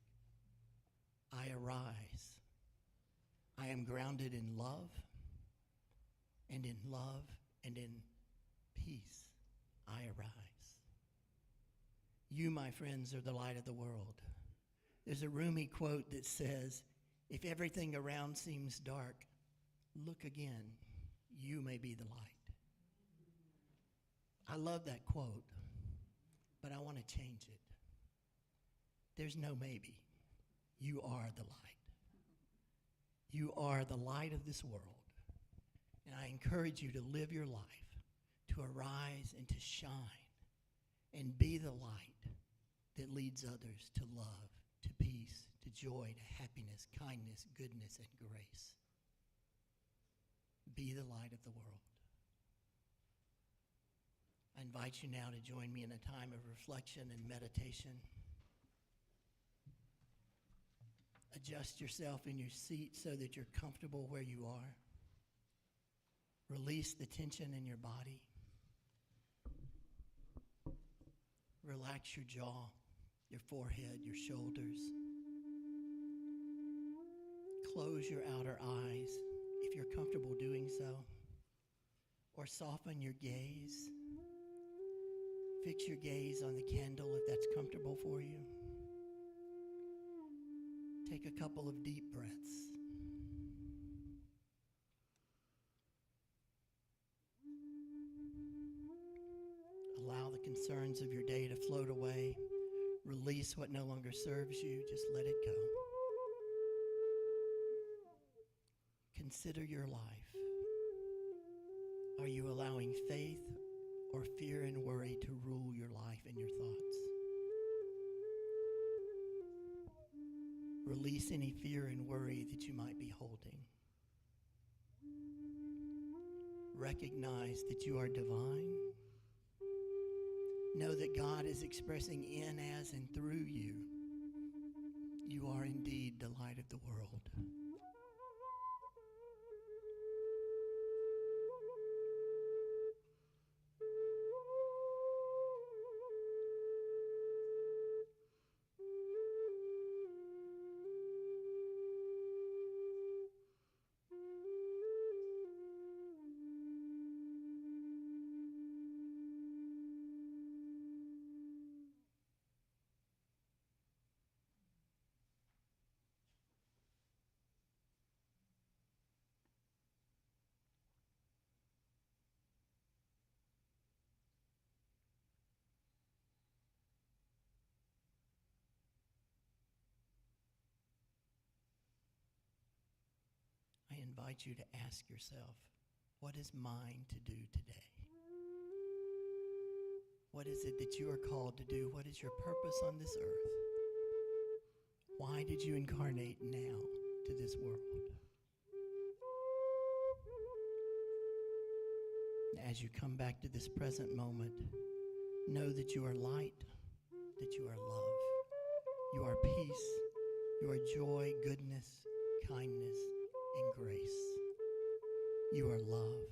I arise. I am grounded in love, and in love and in peace, I arise. You, my friends, are the light of the world. There's a Rumi quote that says, if everything around seems dark, look again. You may be the light. I love that quote, but I want to change it. There's no maybe. You are the light. You are the light of this world. And I encourage you to live your life, to arise and to shine, and be the light that leads others to love, to peace, to joy, to happiness, kindness, goodness, and grace. Be the light of the world. I invite you now to join me in a time of reflection and meditation. Adjust yourself in your seat so that you're comfortable where you are. Release the tension in your body. Relax your jaw, your forehead, your shoulders. Close your outer eyes if you're comfortable doing so, or soften your gaze. Fix your gaze on the candle if that's comfortable for you. Take a couple of deep breaths. Allow the concerns of your day to float away. Release what no longer serves you. Just let it go. Consider your life. Are you allowing faith or fear and worry to rule your life and your thoughts? Release any fear and worry that you might be holding. Recognize that you are divine. Know that God is expressing in, as, and through you. You are indeed the light of the world. I invite you to ask yourself, what is mine to do today? What is it that you are called to do? What is your purpose on this earth? Why did you incarnate now to this world? As you come back to this present moment, know that you are light, that you are love, you are peace, you are joy, goodness, kindness, and grace. You are love.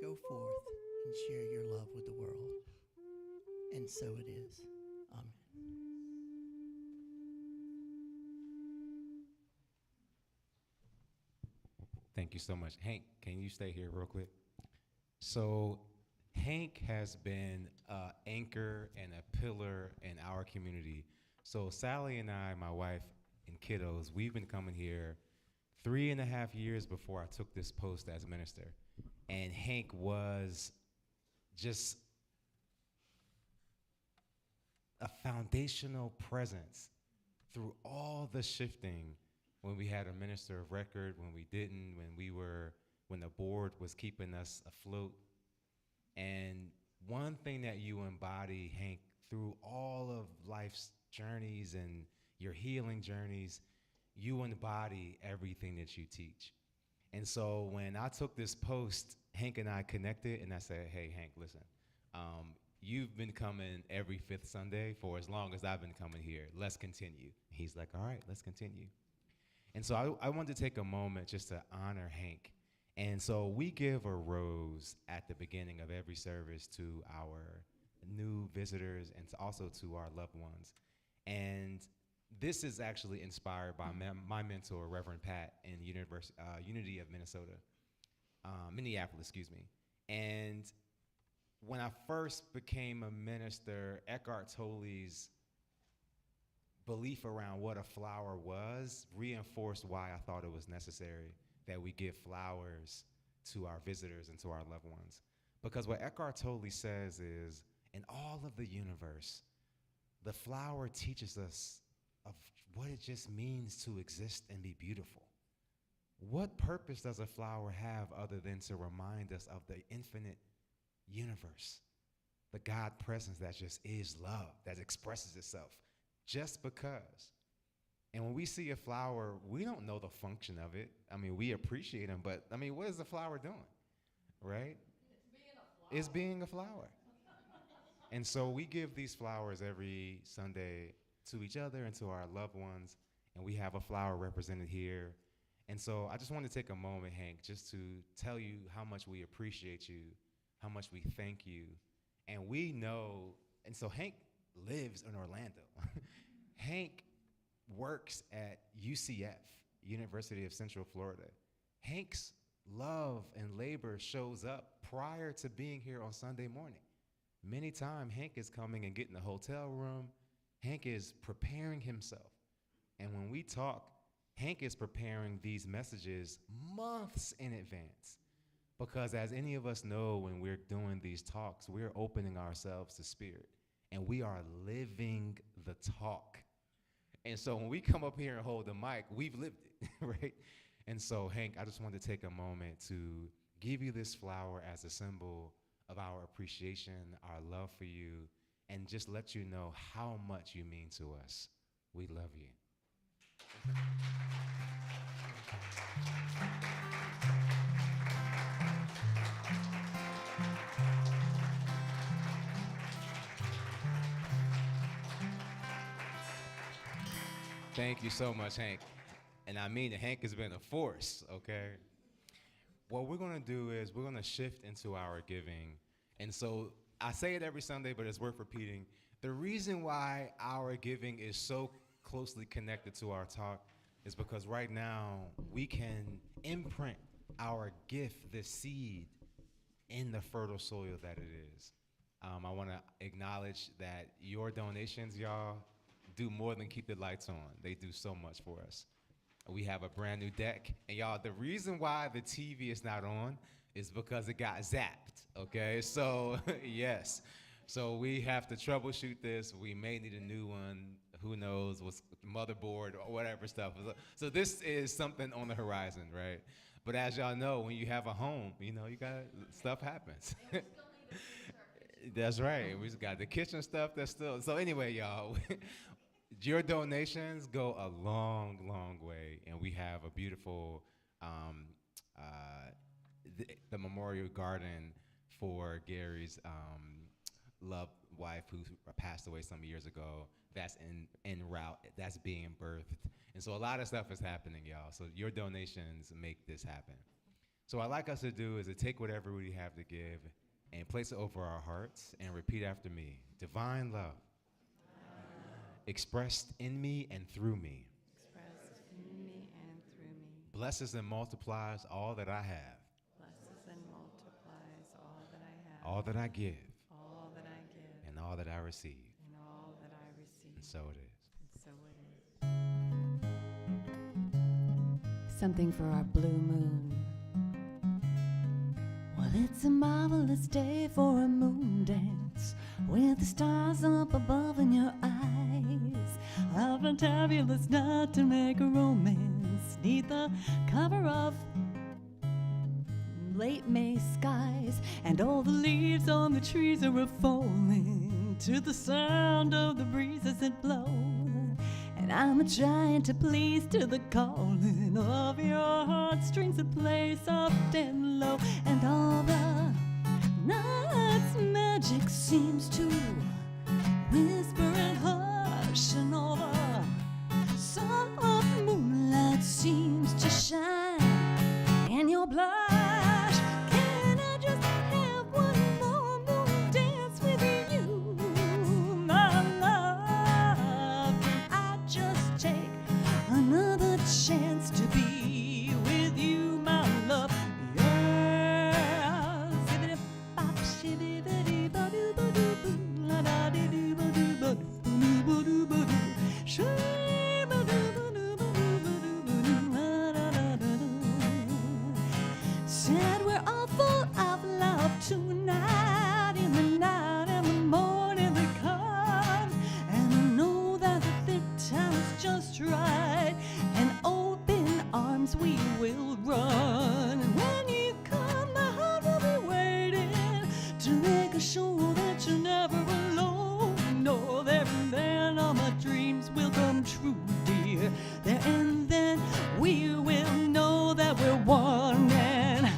Go forth and share your love with the world. And so it is. Amen. Thank you so much. Hank, can you stay here real quick? So Hank has been an anchor and a pillar in our community. So Sally and I, my wife and kiddos, we've been coming here 3.5 years before I took this post as minister. And Hank was just a foundational presence through all the shifting, when we had a minister of record, when we didn't, when the board was keeping us afloat. And one thing that you embody, Hank, through all of life's journeys and your healing journeys, you embody everything that you teach. And so when I took this post, Hank and I connected, and I said, hey, Hank, listen, you've been coming every fifth Sunday for as long as I've been coming here. Let's continue. He's like, all right, let's continue. And so I wanted to take a moment just to honor Hank. And so we give a rose at the beginning of every service to our new visitors and also to our loved ones. And this is actually inspired by my mentor, Reverend Pat, in Unity of Minneapolis, excuse me. And when I first became a minister, Eckhart Tolle's belief around what a flower was reinforced why I thought it was necessary that we give flowers to our visitors and to our loved ones. Because what Eckhart Tolle says is, in all of the universe, the flower teaches us of what it just means to exist and be beautiful. What purpose does a flower have other than to remind us of the infinite universe, the God presence that just is love, that expresses itself just because. And when we see a flower, we don't know the function of it. I mean, we appreciate them, but I mean, what is the flower doing, right? It's being a flower. And so we give these flowers every Sunday to each other and to our loved ones, and we have a flower represented here. And so I just want to take a moment, Hank, just to tell you how much we appreciate you, how much we thank you. And we know, and so Hank lives in Orlando. Hank works at UCF, University of Central Florida. Hank's love and labor shows up prior to being here on Sunday morning. Many times, Hank is coming and getting a hotel room. Hank is preparing himself. And when we talk, Hank is preparing these messages months in advance. Because as any of us know, when we're doing these talks, we're opening ourselves to spirit. And we are living the talk. And so when we come up here and hold the mic, we've lived it, right? And so, Hank, I just wanted to take a moment to give you this flower as a symbol of our appreciation, our love for you, and just let you know how much you mean to us. We love you. Thank you so much, Hank. And I mean, Hank has been a force, okay? What we're gonna do is we're gonna shift into our giving. And so I say it every Sunday, but it's worth repeating. The reason why our giving is so closely connected to our talk is because right now we can imprint our gift, the seed, in the fertile soil that it is. I wanna acknowledge that your donations, y'all, do more than keep the lights on. They do so much for us. We have a brand new deck. And y'all, the reason why the TV is not on is because it got zapped, okay? So, yes. So we have to troubleshoot this. We may need a new one. Who knows, what's motherboard or whatever stuff. So this is something on the horizon, right? But as y'all know, when you have a home, you know, stuff happens. That's right. We just got the kitchen stuff that's still. So anyway, y'all, your donations go a long, long way, and we have a beautiful the memorial garden for Gary's loved wife who passed away some years ago. That's en route. That's being birthed, and so a lot of stuff is happening, y'all. So your donations make this happen. So what I'd like us to do is to take whatever we have to give and place it over our hearts and repeat after me. Divine love. Expressed in me and through me. Expressed in me and through me. Blesses and multiplies all that I have. Blesses and multiplies all that I have. All that I give. All that I give. And all that I receive. And all that I receive. And so it is. And so it is. Something for our blue moon. Well, it's a marvelous day for a moon dance with the stars up above in your eyes. A fantabulous night to make a romance neath the cover of late May skies, and all the leaves on the trees are a-falling to the sound of the breezes that blow. And I'm trying to please to the calling of your heartstrings that play soft and low. And all the night's magic seems to whisper and hush, and all the soft moonlight seems to shine in your blush. Can I just have one more moon dance with you, my love? Can I just take another chance to be with you, my love? Yeah. Zippity-bop, shibbity-bidi-boo-doo-boo, la-da-dee-doo-boo-doo-boo-doo-boo-doo-boo-doo, shoo-boo-doo-boo-doo-boo-doo-boo-doo, la-da-da-da-da. Said we're all full of love tonight, in the night and the morning that comes. And I know that the thick time's just right, and open arms we will run. And when you come, my heart will be waiting to make sure that you're never alone. No, there and then all my dreams will come true, dear. There and then we will know that we're one, and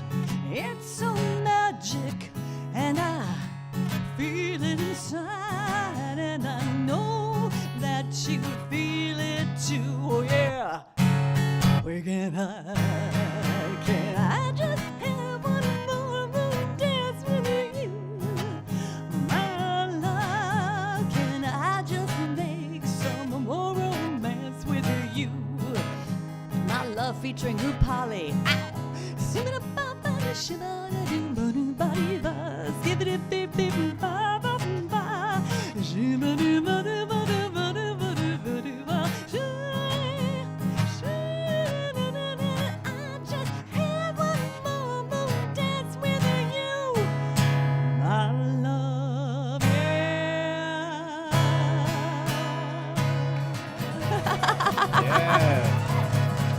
it's so magic, and I feel it inside, and I know that you feel it too. Oh yeah, where can I just have one more moon dance with you, my love? Can I just make some more romance with you, my love, featuring Rupali? Ow! Sibbidi-ba-ba-da, shibba-da-doo-ba-doo-ba-dee-ba, skibbidi-bee-bee-ba-ba-ba, shibba-doo-ba-doo-ba-doo-ba-doo-ba-doo-ba, shoo-shoo-da-da-da. I just had one more moon dance with you, my love, yeah. Yeah.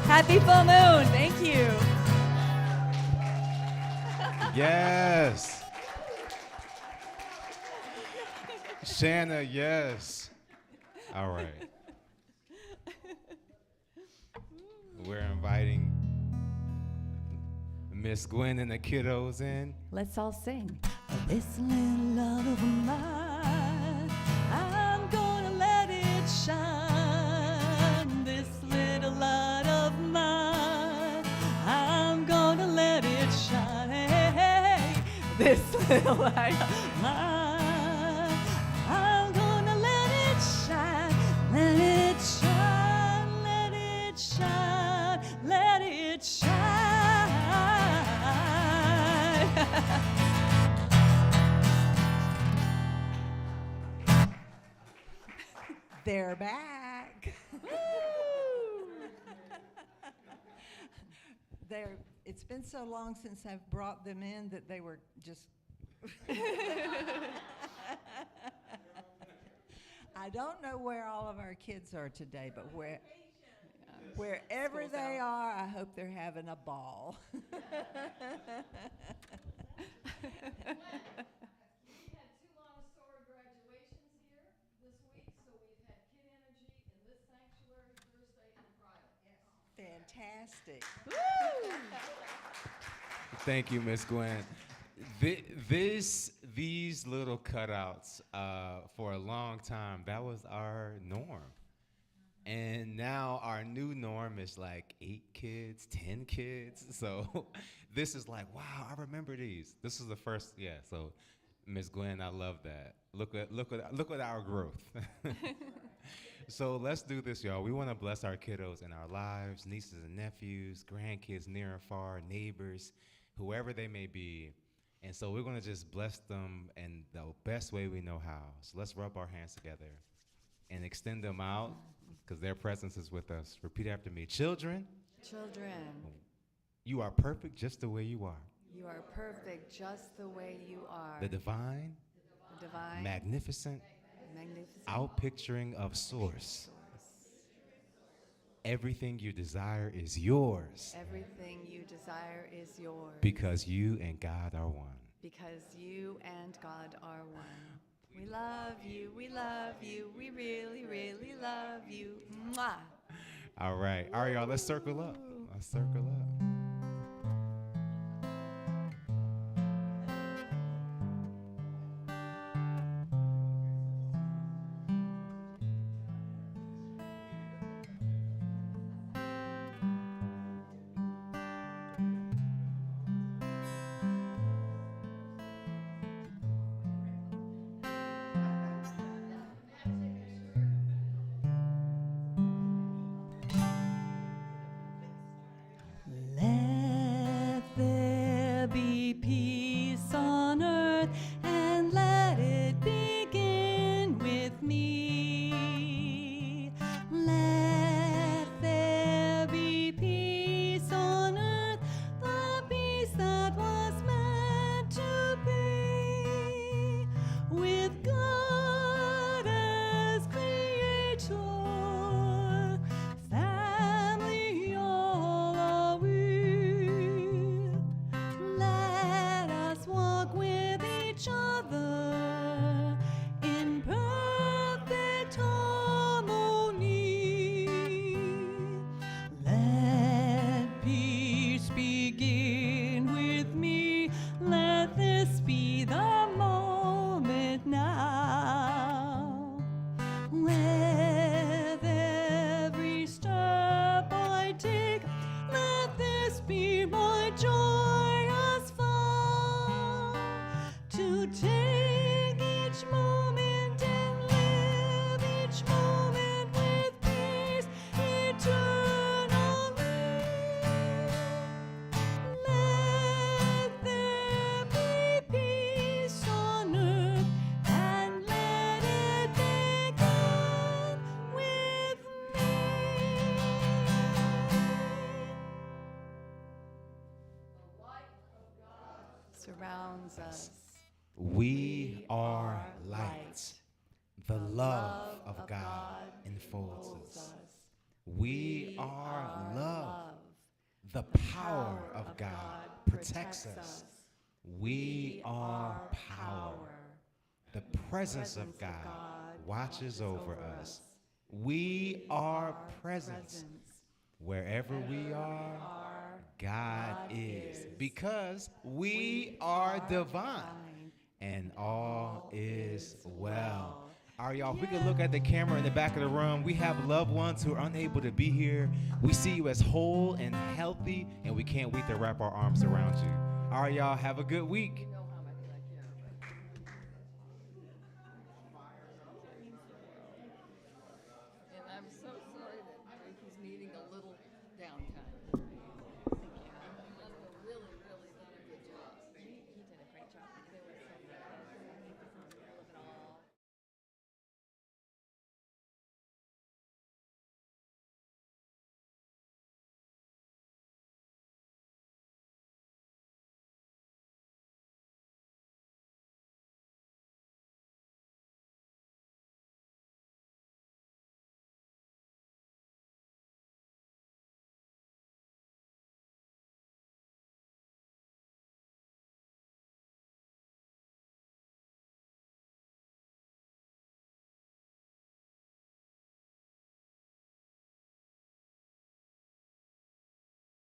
Happy full moon. Thank you. Yes. Shanna, yes. All right. We're inviting Miss Gwen and the kiddos in. Let's all sing. This little love of mine, I'm gonna let it shine. This little light of mine, I'm gonna let it shine. Hey, hey, hey. This little light of mine, I'm gonna let it shine. Let it shine, let it shine, let it shine. They're back. It's been so long since I've brought them in that they were just. I don't know where all of our kids are today, but wherever they are, I hope they're having a ball. We had two Montessori graduations here this week, so we've had Kid Energy in this sanctuary Thursday and Friday. Fantastic. Thank you, Miss Gwen. These little cutouts, for a long time, that was our norm. And now our new norm is like 8 kids, 10 kids. So this is like, wow, I remember these. This is the first, yeah. So Miss Gwen, I love that. Look at our growth. So let's do this, y'all. We want to bless our kiddos in our lives, nieces and nephews, grandkids near and far, neighbors, whoever they may be. And so we're going to just bless them in the best way we know how. So let's rub our hands together and extend them out, because their presence is with us. Repeat after me. Children, you are perfect just the way you are. You are perfect just the way you are. The divine, magnificent, magnificent outpicturing of source Everything you desire is yours Everything you desire is yours. because you and God are one. Because you and God are one. We love you, we love you, we really, really love you. Mwah. All right, y'all, let's circle up. Let's circle up. Let there be peace on earth, and let it begin with me. Let there be peace on earth, the peace that was meant to be, with God as creator. Family all are we. Let us walk with each other in perfect harmony. Let peace begin with me. Let this be the moment now. With every step I take, let this be my joyous vow, to take each moment and live each moment with peace eternally. Let there be peace on earth, and let it begin with me. Surrounds us. We are light. The love of God enfolds us. We are love. The power of God protects us. We are power. The presence of God watches over us. We are presence. Wherever we are, God is. Because we are divine. And all is well. All right, y'all, if we could look at the camera in the back of the room, we have loved ones who are unable to be here. We see you as whole and healthy, and we can't wait to wrap our arms around you. All right, y'all, have a good week.